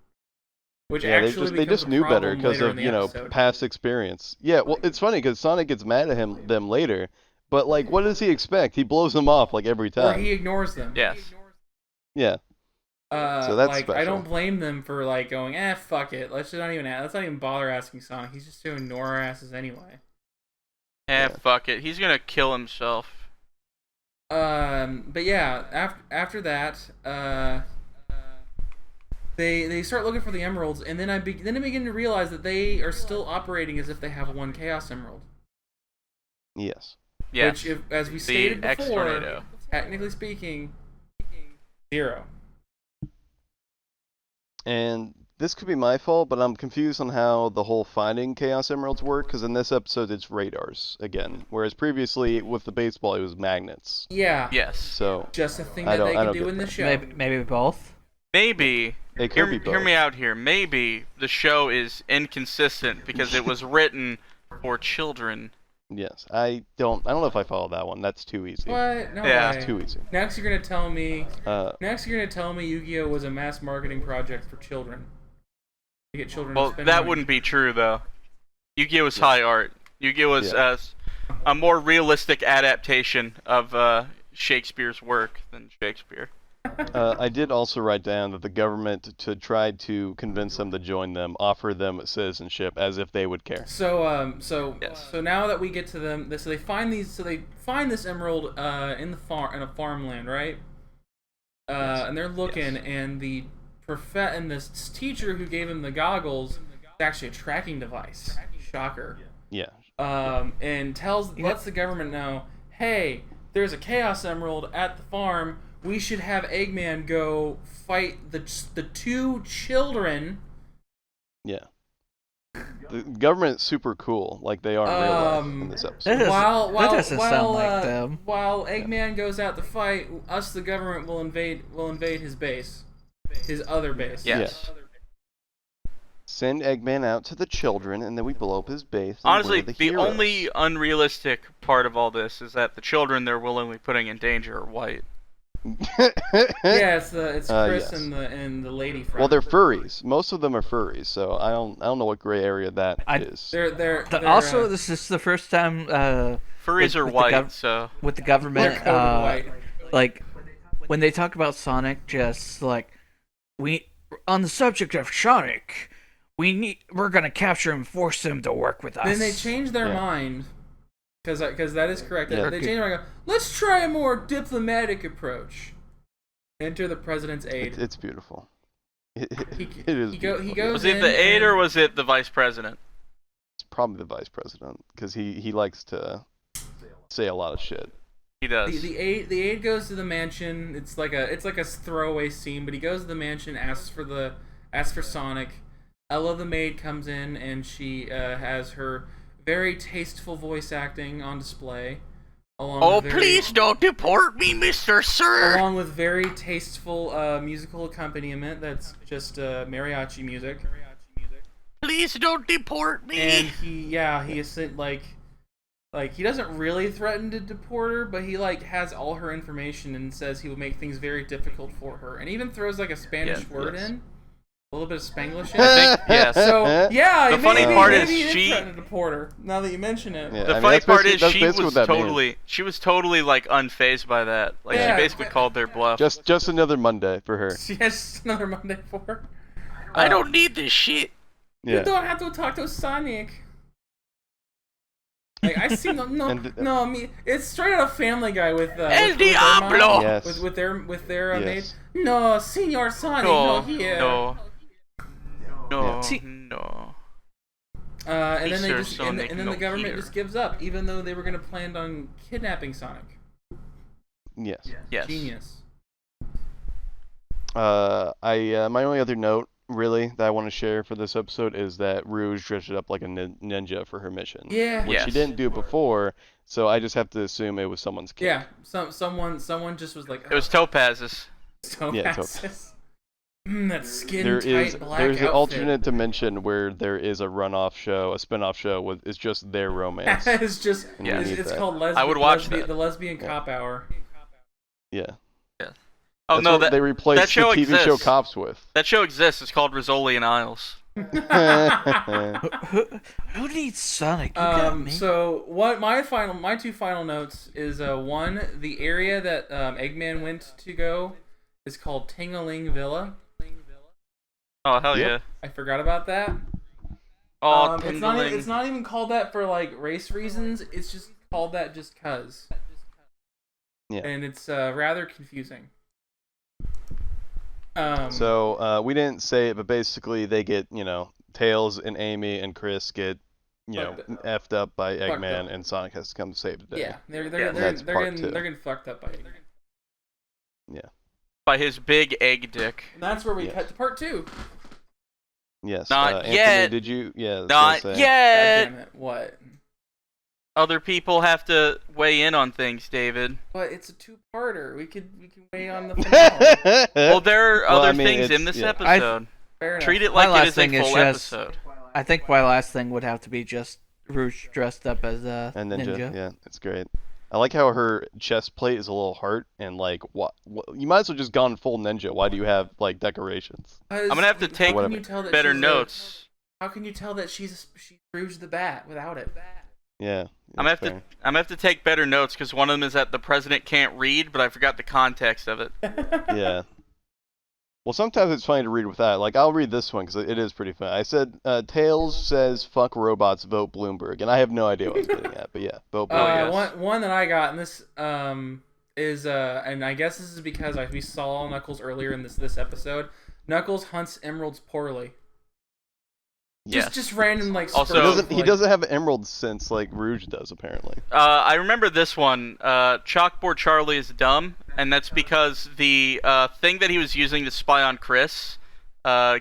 Which Yeah, actually they becomes just a knew better problem because later of in the episode. past experience. Yeah, well, it's funny because Sonic gets mad at them later, But like, what does he expect? He blows them off like every Or time. he ignores them. Yes. Yeah. So that's like I special. don't blame them for like going, fuck it. Let's not even bother asking Sonic. He's just gonna ignore our asses anyway. Yeah, fuck it. He's gonna kill himself. But yeah, after that, they start looking for the emeralds, and then I begin to realize that they are still operating as if they have one Chaos Emerald. Yes. Yes. Which, as we stated the before, X-Tornado. technically speaking, 0. And this could be my fault, but I'm confused on how the whole finding Chaos Emeralds work, because in this episode it's radars again, whereas previously with the baseball it was magnets. Yeah. Yes. So Just a thing I that they don't can do get in the that. show. Maybe both. Maybe. it could be Hear both. me out here. Maybe the show is inconsistent because it was written for children. Yes. I don't know if I follow that one. That's too easy. What? No Yeah. way. It's too easy. Next, you're gonna tell me. Uh, Yu-Gi-Oh was a mass marketing project for children. To get children to Well, spend that money. wouldn't be true though. Yu-Gi-Oh was high art. Yu-Gi-Oh was a more realistic adaptation of Shakespeare's work than Shakespeare. I did also write down that the government, to try to convince them to join them, offer them citizenship as if they would care. So Yes. so now that we get to them, so they find this emerald in a farmland, right? And they're looking, and and this teacher who gave him the goggles is actually a tracking device. Shocker. Yeah. And lets the government know, hey, there's a Chaos Emerald at the farm. We should have Eggman go fight the 2 children. Yeah. The government's super cool, like they are in real life in this episode. That doesn't sound like them. While Eggman goes out to fight, us, the government, will invade his base, his other base. Yes. Send Eggman out to the children, and then we blow up his base. And Honestly, we're the the heroes. only unrealistic part of all this is that the children they're willingly putting in danger are white. Yeah, it's Chris yes. and the lady friend. Well, they're furries. Most of them are furries, so I don't know what gray area that is. They're Also, this is the first time Furries are with the white, so with the government, They're coded white. like when they talk about Sonic, just like on the subject of Sonic, we're gonna capture him, force him to work with us. Then they change their Yeah. mind, because that is correct. Yeah. They change their mind. And go, let's try a more diplomatic approach. Enter the president's aide. It's beautiful. It He is goes beautiful. was it the aide or was it the vice president? It's probably the vice president, because he likes to say a lot of shit. He does. The aide goes to the mansion. It's like a throwaway scene, but he goes to the mansion, asks for Sonic. Ella the maid comes in, and she has her very tasteful voice acting on display. Please don't deport me, Mr. Sir. Along with very tasteful musical accompaniment that's just mariachi music. Please don't deport me. And he isn't like he doesn't really threaten to deport her, but he has all her information and says he will make things very difficult for her, and even throws a Spanish word yes. in, a little bit of Spanglish in. I think, yes. So yeah, The funny part is maybe he did she- threaten to deport her. Now that you mention it, Yeah. The I mean, funny that's part basically- is that's she basically was what that means. totally unfazed by that. Like Yeah. she basically called their bluff. Just another Monday for her. she has another Monday for her. I don't need this shit. You Yeah. don't have to talk to Sonic. I see it's straight out of Family Guy with El with their mom, Diablo! Yes. with their maid. Yes. No, Senor Sonic, No, no here. no, Yeah. no. And then Mr. Sonic, the no government here. just gives up, even though they were gonna plan on kidnapping Sonic. Yes. Yes. Genius. My only other note, really, that I want to share for this episode is that Rouge dressed up like a ninja for her mission. Yeah. Which Yes. she didn't do before, so I just have to assume it was someone's kid. Yeah. Someone just was like, It was Topaz's. Yeah, Topaz. That skin There tight is black there's an outfit. alternate dimension where there is a a spin-off show with it's just their romance. it's just And you need it's that. called I would watch that. the lesbian cop hour. Yeah. Oh That's no, what that they replaced that show the TV show exists. Cops with. that show exists. It's called Rizzoli and Isles. Who needs Sonic? You got me. So what my two final notes is one, the area that Eggman went to go is called Tingaling Villa. Oh hell Yep. yeah! I forgot about that. Oh, It's not even called that for like race reasons. It's just called that just cuz. Yeah. And it's rather confusing. So we didn't say it, but basically they get, Tails and Amy and Chris get, effed up by Fucked Eggman, up. and Sonic has to come save the day. Yeah, they're That's part two. getting fucked up by Eggman. Yeah. by his big egg dick. And that's where we Yes. cut to part 2. Yes. Not Anthony, yet. did you? Yeah. I was Not gonna say. God yet. damn it! What? Other people have to weigh in on things, David. But it's a 2-parter. We can wait on the finale. Well, there are Well, other I mean, things in it's- this yeah. episode. Fair enough. Treat it My like it last is a thing is full just- episode. I think my last thing would have to be just Rouge dressed up as a And ninja. Yeah, it's great. I like how her chest plate is a little heart, and like, what? You might as well just gone full ninja. Why do you have like decorations? I'm gonna have to take How can you tell that better she's notes. How can you tell that she's Rouge the Bat without it? Yeah. I'm gonna that's have to have to take better notes because one of them is that the president can't read, but I forgot the context of it. fair. Yeah. Well, sometimes it's funny to read without. Like, I'll read this one because it is pretty funny. I said, Tails says, "Fuck robots, vote Bloomberg," and I have no idea what I was getting at, but yeah, vote Bloomberg. yes. One that I got, and this is and I guess this is because we saw Knuckles earlier in this episode. Knuckles hunts emeralds poorly. Yes. Just random like. Also- spurs of, He doesn't have emeralds since like Rouge does apparently. I remember this one. Chalkboard Charlie is dumb, and that's because the thing that he was using to spy on Chris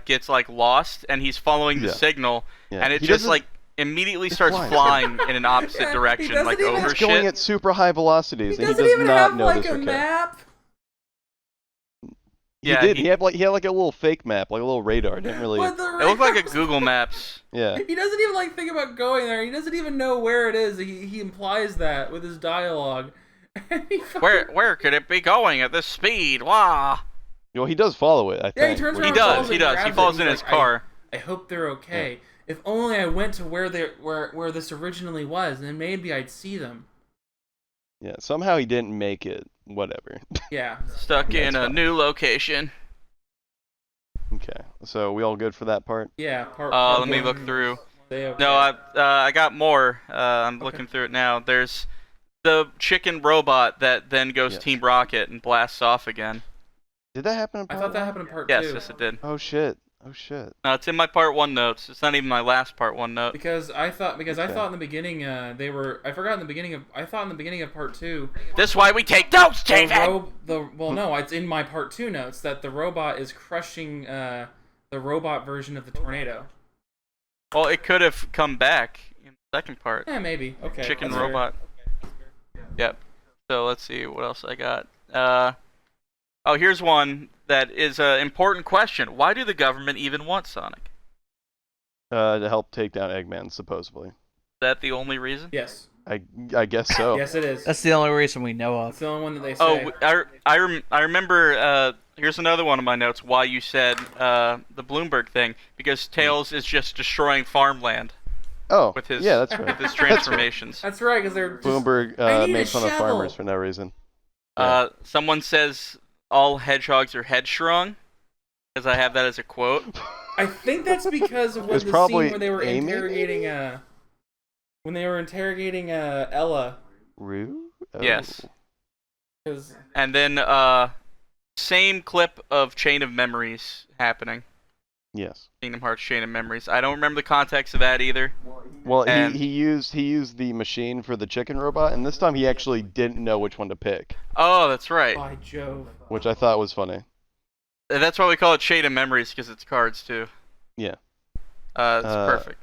gets like lost, and he's following the Yeah. signal, Yeah. and it He just doesn't- like immediately It's starts flying. flying in an opposite Yeah, he direction, doesn't like even- over He's going shit. at super high velocities, He and he doesn't does even not have know like this a or care. map. Yeah, he did. he- He had like a little fake map, like a little radar. Didn't really. But the It looked like a radar's- Google Maps. Yeah. He doesn't even like think about going there. He doesn't even know where it is. He implies that with his dialogue. And he fucking- Where could it be going at this speed? Wah! Well, he does follow it. I think. Yeah, he turns which He around is- and does. He and does. He grabs it. falls He's in his like, car. I hope they're okay. If only I went to where this originally was, then maybe I'd see them. Yeah. Somehow he didn't make it. Whatever. Yeah. Stuck Yeah, in it's a fine. new location. Okay. So we all good for that part? Yeah. Let me look through. Okay. No, I got more. I'm looking through it now. There's the chicken robot that then goes Yes. Team Rocket and blasts off again. Did that happen in I part thought that one? happened in part Yes, 2. yes, it did. Oh shit. Oh shit. No, it's in my part 1 notes. It's not even my last part 1 note. Because I thought Okay. in the beginning I thought in the beginning of part 2 This is why we take notes, David. no, it's in my part 2 notes that the robot is crushing the robot version of the tornado. Well, it could have come back in the second part. Yeah, maybe. Okay. Chicken that's fair. robot. Yep. So let's see what else I got. Oh, here's one that is an important question. Why do the government even want Sonic? To help take down Eggman, supposedly. Is that the only reason? Yes. I guess so. Yes, it is. That's the only reason we know That's of. the only one that they say. Oh, I remember. Here's another one of my notes. Why you said the Bloomberg thing? Because Tails is just destroying farmland Oh. with his Yeah, that's right. with his transformations. That's right, because they're just... Bloomberg I need made a fun of shovel. farmers for no reason. Yeah. Someone says all hedgehogs are headstrong, because I have that as a quote. I think that's because of It was the probably scene where they were Amy, interrogating Ella. Rue? Oh. Yes. 'Cause- And then same clip of Chain of Memories happening. Yes. Kingdom Hearts Chain of Memories. I don't remember the context of that either. Well, And- he used the machine for the chicken robot, and this time he actually didn't know which one to pick, Oh, that's right. By Jove. which I thought was funny. That's why we call it Chain of Memories, because it's cards too. Yeah. It's perfect.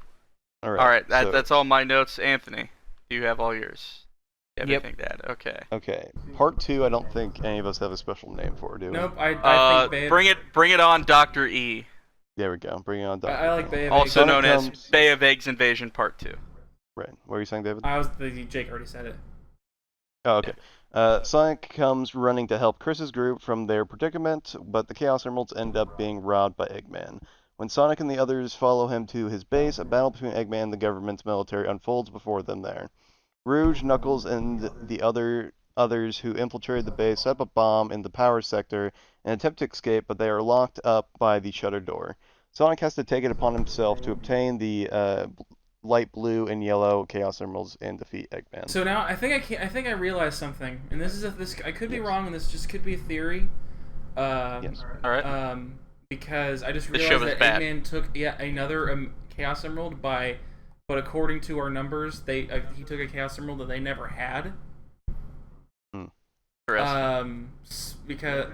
All right. All right, so- that's all my notes. Anthony, do you have all yours? You have Yep. anything to add? Okay. Okay. Part 2, I don't think any of us have a special name for, do we? Nope, I think Babe. Bring it on, Dr. E, There we go. Bring it on, Doctor. I like Babe. also Sonic known as comes- Bay of Eggs Invasion Part 2. Right. What were you saying, David? Jake already said it. Oh, okay. Sonic comes running to help Chris's group from their predicament, but the Chaos Emeralds end up being robbed by Eggman. When Sonic and the others follow him to his base, a battle between Eggman and the government's military unfolds before them there. Rouge, Knuckles, and the others who infiltrated the base set up a bomb in the power sector and attempt to escape, but they are locked up by the shutter door. Sonic has to take it upon himself to obtain the light blue and yellow Chaos Emeralds and defeat Eggman. So now I think I realized something, and this I could be wrong, and this just could be a theory. Yes. All right. Because I just This show realized was that bad. Eggman took another Chaos Emerald but according to our numbers, he took a Chaos Emerald that they never had. Because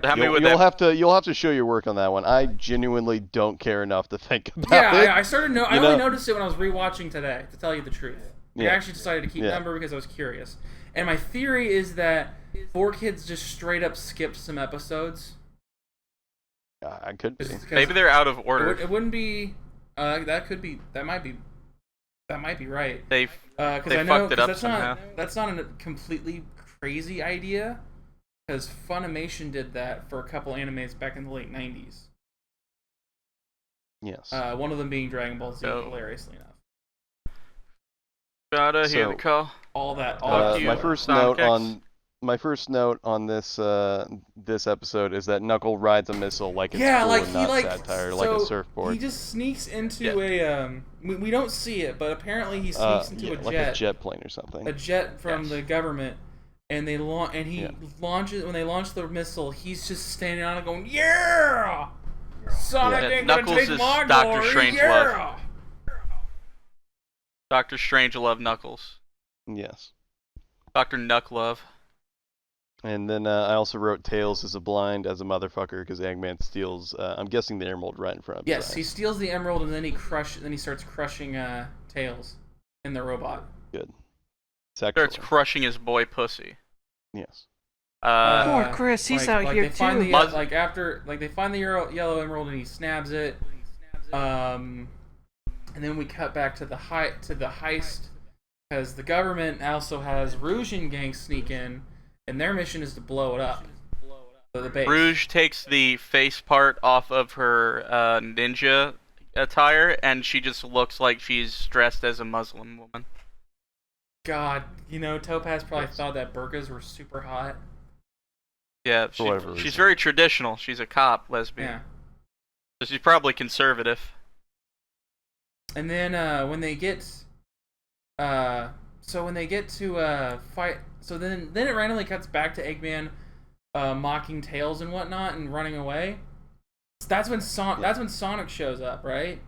How many would You'll that? have to show your work on that one. I genuinely don't care enough to think about yeah, it. I started I only noticed it when I was rewatching today. To tell you the truth, I Yeah. actually decided to keep number because I was curious. And my theory is that 4Kids just straight up skipped some episodes. I could be. Maybe they're out of order. It wouldn't be. That might be right. They Because they I know fucked it up that's somehow. that's not a completely crazy idea. Because Funimation did that for a couple animes back in the late '90s. Yes. One of them being Dragon Ball Z, So- hilariously enough. gotta hear So- the call. All that. you, my first Sonic note on this episode is that Knuckle rides a missile like it's Yeah, cool like and he not like satire, so like a surfboard. he just sneaks into we don't see it, but apparently he sneaks into yeah, a like jet, a jet plane or something. a jet from Yes. the government, and he launches when they launch the missile. He's just standing on it going, "Yeah, Sonic Yeah, ain't gonna Knuckles take is my Dr. glory, Strangelove. yeah." Dr. Strangelove Knuckles. Yes. Dr. Knucklove. And then I also wrote Tails is a blind as a motherfucker because Eggman steals. I'm guessing the emerald right in front of his Yes, he eyes. steals the emerald and then he starts crushing Tails in the robot. Good. Starts Sexually. crushing his boy pussy. Yes. Poor Chris, he's out here they find too. they find the yellow emerald and he snabs it. And then we cut back to the heist because the government also has Rouge and gang sneak in, and their mission is to blow it up. The base. Rouge takes the face part off of her ninja attire, and she just looks like she's dressed as a Muslim woman. God, Topaz probably thought that burqas were super hot. Yeah, For whatever she's reason. very traditional. She's a cop, lesbian. Yeah. So she's probably conservative. And then when they get to fight, so then it randomly cuts back to Eggman mocking Tails and whatnot and running away. That's when Sonic shows up, right?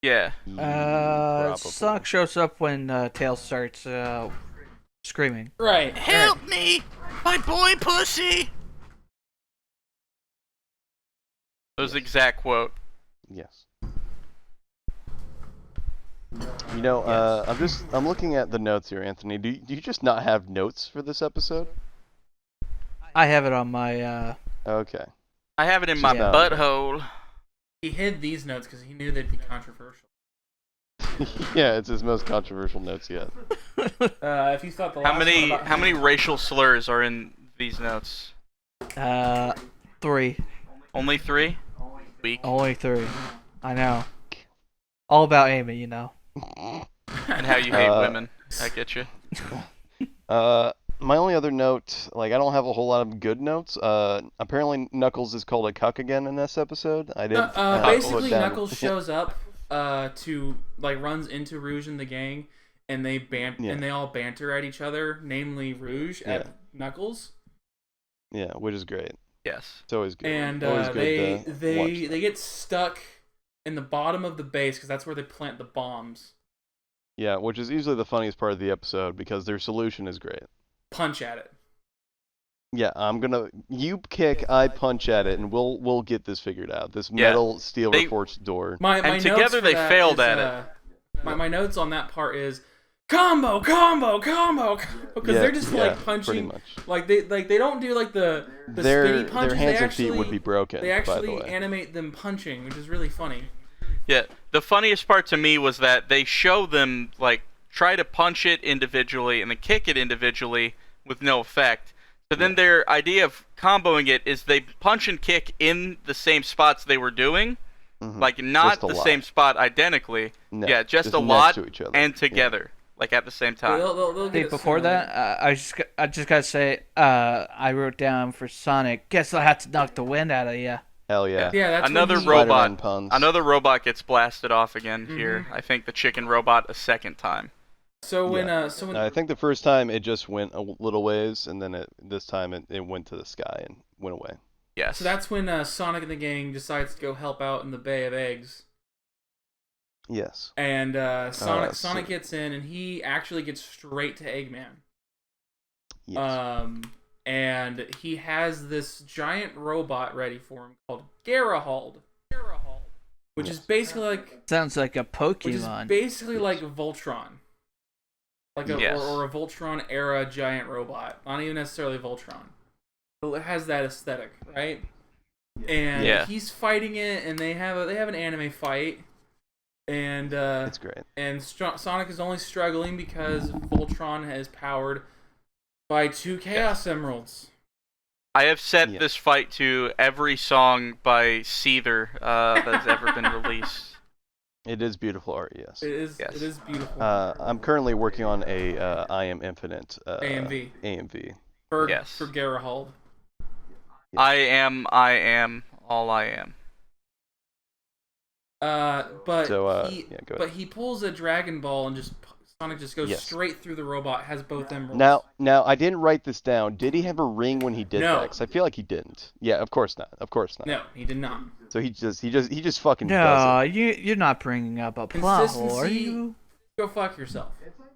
Yeah. Probably. Sonic shows up when Tails starts screaming. Right. me! My boy pussy! That was the exact quote. Yes. I'm looking at the notes here, Anthony. Do you just not have notes for this episode? I have it on my. Okay. I have it in my Yeah. butthole. He hid these notes because he knew they'd be controversial. Yeah, it's his most controversial notes yet. If you thought the last How one many about how many racial slurs are in these notes? 3. Only 3? Weak. Only 3. I know. All about Amy, you know. And how you hate women. I get you. My only other note, I don't have a whole lot of good notes. Apparently Knuckles is called a cuck again in this episode. I didn't. basically, put down- Knuckles shows up to runs into Rouge and the gang, and they all banter at each other, namely Rouge at Knuckles. Yeah, which is great. Yes. It's always good. And Always good to watch. they get stuck in the bottom of the base because that's where they plant the bombs. Yeah, which is usually the funniest part of the episode because their solution is great. Punch at it. Yeah, you kick, I punch at it, and we'll get this figured out. This metal steel reinforced door. My And notes together for they that failed is, at it. My notes on that part is combo because they're just pretty punching much. they don't do the Their spinny punches. their hands they and feet would be broken. They by actually the way. animate them punching, which is really funny. Yeah. The funniest part to me was that they show them try to punch it individually and then kick it individually with no effect. So then their idea of comboing it is they punch and kick in the same spots they were doing, Like not the same spot identically. No, yeah, just a next lot to each other. and together, like at the same time. They'll get Hey, it before soon. that, I just gotta say, I wrote down for Sonic. Guess I had to knock the wind out of you. Hell yeah. Yeah, that's Another when he, robot. Spider-Man puns. Another robot gets blasted off again here. I think the chicken robot a second time. So when Yeah. so when No, I think the first time it just went a little ways, and then this time it went to the sky and went away. Yes. so that's when Sonic and the gang decides to go help out in the Bay of Eggs. Yes. And Sonic so- gets in, and he actually gets straight to Eggman. Yes. And he has this giant robot ready for him called Garahald, which is basically like Sounds like a Pokemon. like Voltron, like a Yes. or a Voltron era giant robot. Not even necessarily Voltron, but it has that aesthetic, right? And Yeah. he's fighting it, and they have an anime fight. And It's great. and Sonic is only struggling because Voltron is powered by 2 Chaos Emeralds. I have set Yeah. this fight to every song by Seether that has ever been released. It is beautiful art. Yes. Yes. It is beautiful. I'm currently working on a I Am Infinite AMV AMV. for yes. for Garahald. I am, all I am. But So, he yeah, go ahead. but he pulls a Dragon Ball and Sonic just goes Yes. straight through the robot. Has both emeralds. Now I didn't write this down. Did he have a ring when he did No. that? 'Cause I feel like he didn't. Yeah, of course not. Of course not. No, he did not. So he just fucking No, does it. you're not bringing up a plot hole, are Consistency- you? Go fuck yourself.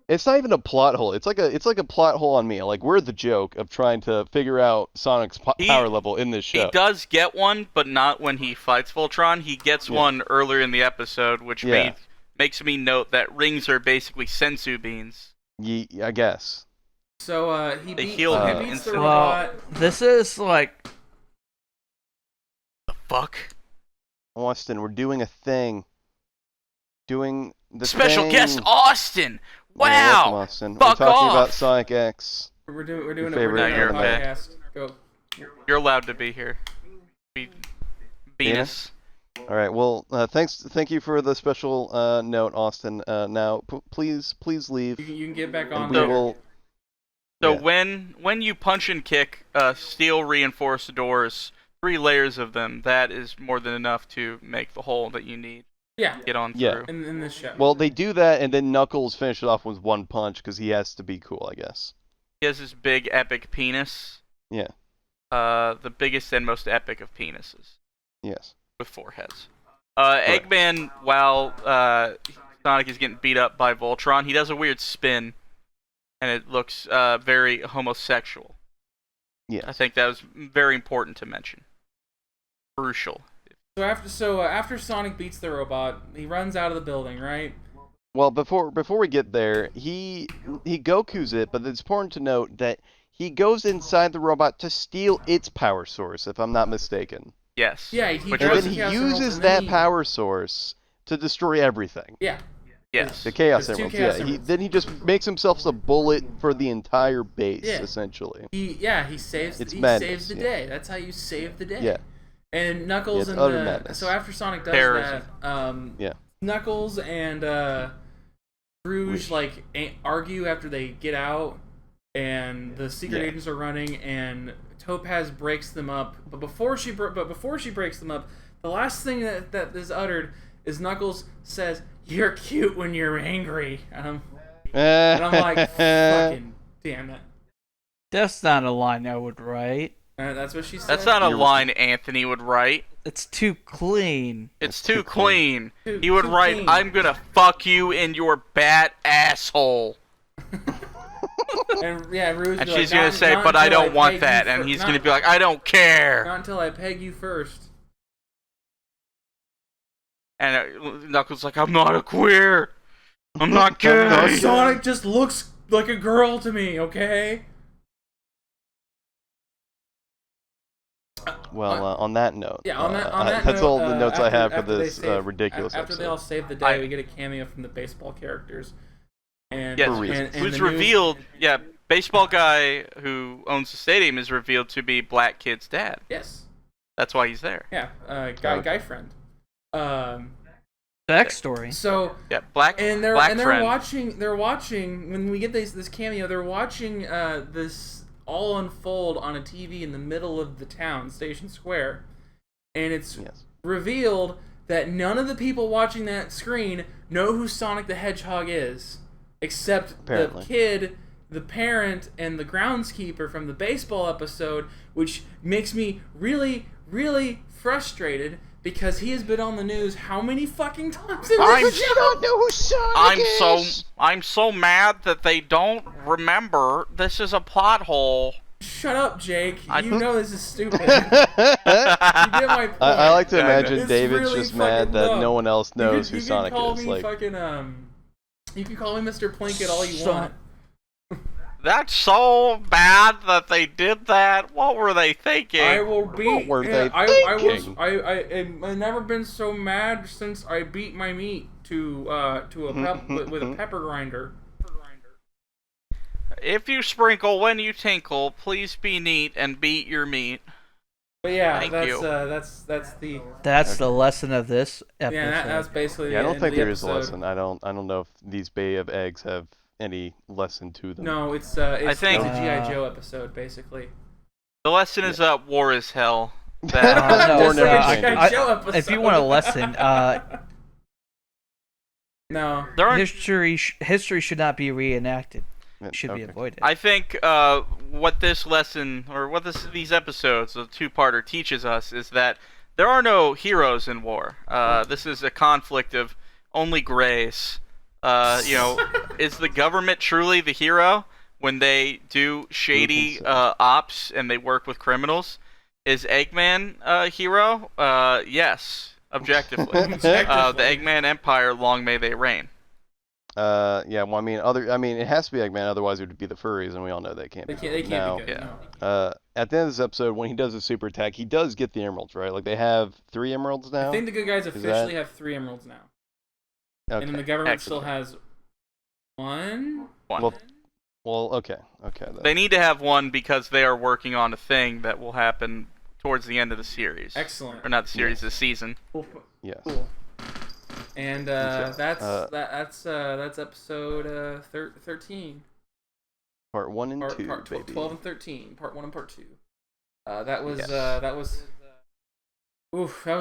It's not even a plot hole. It's like a plot hole on me. Like we're the joke of trying to figure out Sonic's power level in this show. He does get one, but not when he fights Voltron. He gets one earlier in the episode, which makes me note that rings are basically sensu beans. I guess. So he They beats heal the him instantly. robot. This is like The fuck? Austin, we're doing a thing. Doing the Special thing. guest Austin. Yeah, welcome, Wow. Austin. Fuck we're talking about off. Sonic X. We're doing Your a favorite anime. podcast. Go. You're allowed to be here. Venus. All right. Well, thank you for the special note, Austin. Now, please leave. You can get back And on we there. will. So Yeah. when you punch and kick steel reinforced doors, 3 layers of them, that is more than enough to make the hole that you need. Yeah, Get on Yeah. through. in this show. Well, they do that, and then Knuckles finishes off with one punch because he has to be cool, I guess. He has this big epic penis. Yeah. The biggest and most epic of penises. Yes. With 4 heads. Correct. Eggman, while Sonic is getting beat up by Voltron, he does a weird spin, and it looks very homosexual. Yes. I think that was very important to mention. Crucial. So after Sonic beats the robot, he runs out of the building, right? Well, before we get there, he Goku's it, but it's important to note that he goes inside the robot to steal its power source, if I'm not mistaken. Yes. Yeah, he Which And draws then the he Chaos Emeralds, uses and then that he- power source to destroy everything. Yeah. Yes. The Chaos There's 2 Emeralds, Chaos yeah. Emeralds. Then he just makes himself a bullet for the entire base, Yeah. essentially. He saves It's he madness, saves the yeah. day. That's how you save the day. Yeah. And Knuckles Yeah, it's and utter madness. so after Sonic does Terrorism. that, Yeah. Knuckles and Rouge Rouge. like argue after they get out, and the secret Yeah. agents are running, and Topaz breaks them up. But before she breaks them up, the last thing that is uttered is Knuckles says, "You're cute when you're angry," and I'm like, "Fucking damn it!" that's not a line I would write. That's what she said. That's not a You're- line Anthony would write. It's too clean. It's It's too too clean. Too- He would too write, clean. "I'm gonna fuck you in your bat asshole." And yeah, Rouge And be like, she's gonna "Not- say, not "But I until don't want peg that." you And fir- he's not- gonna be like, "I don't care." Not until I peg you first. And Knuckles like, "I'm not a queer. I'm not gay." Sonic just looks like a girl to me, okay? Well, on that note, Yeah, on that that's note, all the notes I have for after they this save- ridiculous After they all episode. save the day, we get a cameo from the baseball characters. And Yes, For and, reasons. and who's the news- revealed? Yeah, baseball guy who owns the stadium is revealed to be Black Kid's dad. Yes. That's why he's there. Yeah, Okay. guy friend. Um, Backstory. so Yeah, Black and Black they're Friend. watching when we get this cameo. They're watching this all unfold on a TV in the middle of the town, Station Square, and it's revealed that none of the people watching that screen know who Sonic the Hedgehog is, except the kid, the parent, and the groundskeeper from the baseball episode, which makes me really, really frustrated because he has been on the news how many fucking times in this show? You don't know who Sonic is! I'm so mad that they don't remember this is a plot hole. Shut up, Jake. You know this is stupid. You get my point. I like to imagine It's David's really just mad that dumb. no one else knows who you Sonic can call is. Me Like, fucking, you can call me Mr. Plinkett all you want. That's so bad that they did that. What were they thinking? I will beat. What were they thinking? I've never been so mad since I beat my meat to with a pepper grinder. If you sprinkle when you tinkle, please be neat and beat your meat. But yeah, Thank that's you. that's the lesson of this episode. Yeah, that's basically. I don't think there is is a lesson. I don't know if these Bay of Eggs have any lesson to them. No, it's I think it's a G.I. Joe episode basically. The lesson is war is hell. No, Just no, like a G.I. Joe if episode. you want a lesson, no. history should not be reenacted. It should be avoided. I think what this lesson, or what these episodes, the two-parter, teaches us is that there are no heroes in war. This is a conflict of only grays. Is the government truly the hero when they do shady ops and they work with criminals? Is Eggman a hero? Yes, objectively. The Eggman Empire, long may they reign. Yeah. Well, I mean, it has to be Eggman, otherwise it would be the furries, and we all know they can't. They can't be good. Yeah. No. At the end of this episode, when he does a super attack, he does get the emeralds, right? Like they have 3 emeralds now. I think the good guys officially have 3 emeralds now. Okay. And then the government Excellent. still has 1. Well, okay. Then. They need to have 1 because they are working on a thing that will happen towards the end of the series. Excellent. Or not the series, the season. Yes. Cool. And that's episode 13. Part 1 and 2, Part baby. 12 and 13. Part 1 and Part 2. That was Yes. that was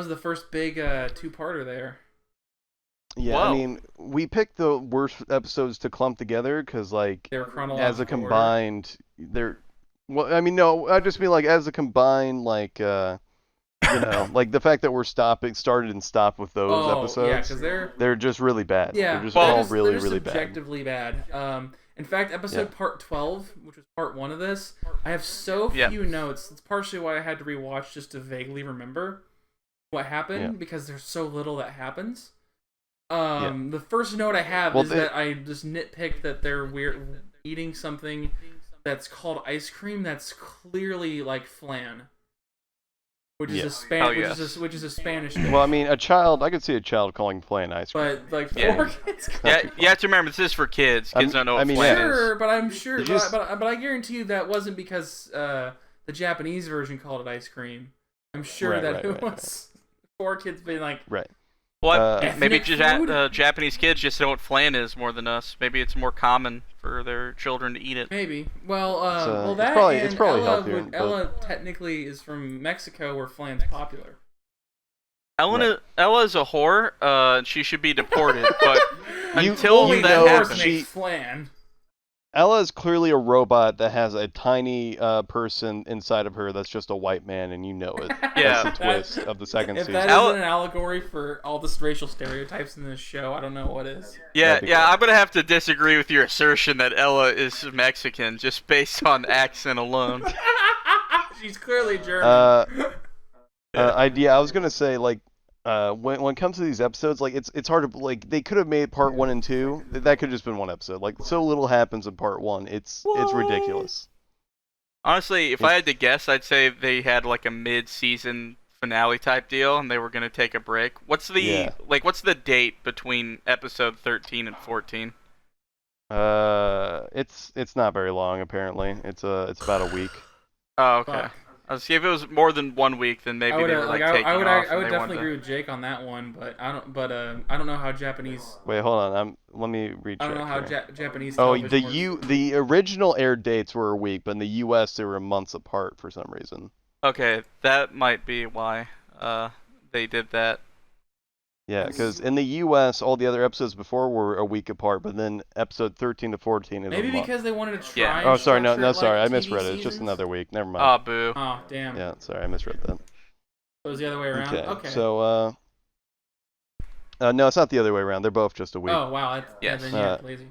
the first big 2-parter there. Yeah, Whoa. I mean, we picked the worst episodes to clump together because, like, They were chronological as a order. combined, they're. Well, I mean, no, I just mean like as a combined, like, like the fact that we're started and stopped with those episodes. Yeah, because they're just really bad. Yeah, they're just they're all just, really, they're just really bad. objectively bad. In fact, episode part 12, which was part 1 of this, I have so few notes. It's partially why I had to rewatch just to vaguely remember what happened because there's so little that happens. The first note I have is that I just nitpicked that they're eating something that's called ice cream that's clearly like flan. Which is which is a Spanish thing. Well, I mean, I could see a child calling flan ice cream. But like 4 kids. You have to remember this is for kids. Kids don't know what flan is. Sure, but I'm sure. But I guarantee you that wasn't because the Japanese version called it ice cream. I'm sure it was 4 kids being like. Right. Well, maybe Japanese kids just know what flan is more than us. Maybe it's more common for their children to eat it. Maybe. Well, it's probably healthier. Ella technically is from Mexico, where flan's popular. Ella is a whore. And she should be deported. But until only that happens, makes flan. Ella is clearly a robot that has a tiny person inside of her that's just a white man, and you know it. Yeah. That's the twist of the second season. If that isn't an allegory for all the racial stereotypes in this show, I don't know what is. Yeah, I'm gonna have to disagree with your assertion that Ella is Mexican just based on accent alone. She's clearly German. I was gonna say, like, when it comes to these episodes, like it's hard to, like, they could have made part 1 and 2. That could have just been one episode. Like, so little happens in part 1. It's ridiculous. Honestly, if I had to guess, I'd say they had like a mid-season finale type deal, and they were gonna take a break. What's the date between episode 13 and 14? It's not very long apparently. It's about a week. Oh, okay. See, if it was more than 1 week, then maybe they were like taking off. I would and they definitely wanted to- agree with Jake on that one, but I don't know how Japanese. Wait, hold on. Let me recheck. I don't know how here. Japanese. Oh, television works. the original air dates were a week, but in the U.S. they were months apart for some reason. Okay, that might be why they did that. Yeah, because in the U.S. all the other episodes before were a week apart, but then episode 13 to 14 is Maybe a month. because they wanted to try. Yeah. And Oh, sorry, no, structure no, it sorry, like I misread TV it. It's just seasons. another week. Never mind. Ah, boo. Oh, damn. Yeah, sorry, I misread that. It was the other way around. Okay. So, no, it's not the other way around. They're both just a week. Oh wow. Yes. Then yeah, lazy.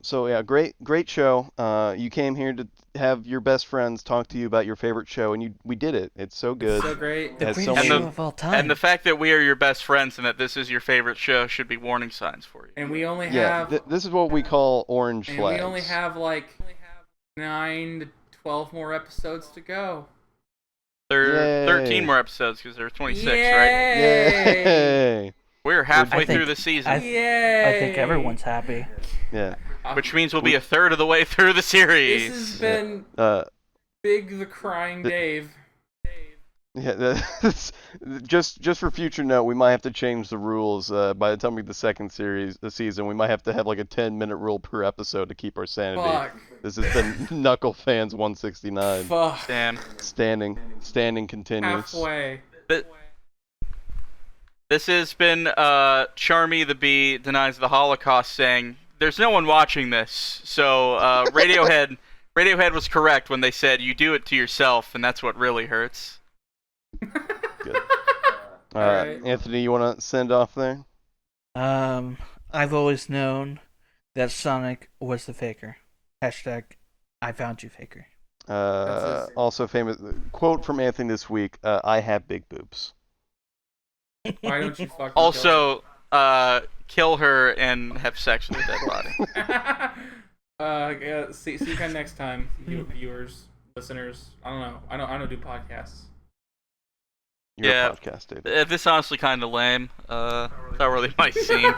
So yeah, great show. You came here to have your best friends talk to you about your favorite show, and we did it. It's so good. So great. The Has greatest so show many- of all time. And the fact that we are your best friends and that this is your favorite show should be warning signs for you. And we only Yeah, have. this is what we call orange and flags. we only have like 9 to 12 more episodes to go. There are 13 Yay. more episodes because there are 26, right? Yay! Yay! We're halfway I think- through the season, Yay! I think everyone's happy. Yeah. which means we'll be a third of the way through the series. This has been Big the Crying Dave. Yeah, that's, just for future note, we might have to change the rules. By the time we get the season, we might have to have like a 10-minute rule per episode to keep our sanity. Fuck. This has been Knuckle Fans 169. Fuck. Damn. Standing continues. Halfway. This has been Charmy the Bee denies the Holocaust, saying there's no one watching this. So Radiohead was correct when they said you do it to yourself, and that's what really hurts. Good. Alright. Anthony, you want to send off there? I've always known that Sonic was the faker. Hashtag I found you, faker. Also famous quote from Anthony this week. I have big boobs. Why don't you fucking Also, kill her and have sex with her dead body. yeah, see you guys next time, viewers, listeners. I don't know. I don't do podcasts. You're Yeah. a podcast, David. This is honestly kind of lame. It's not really my scene.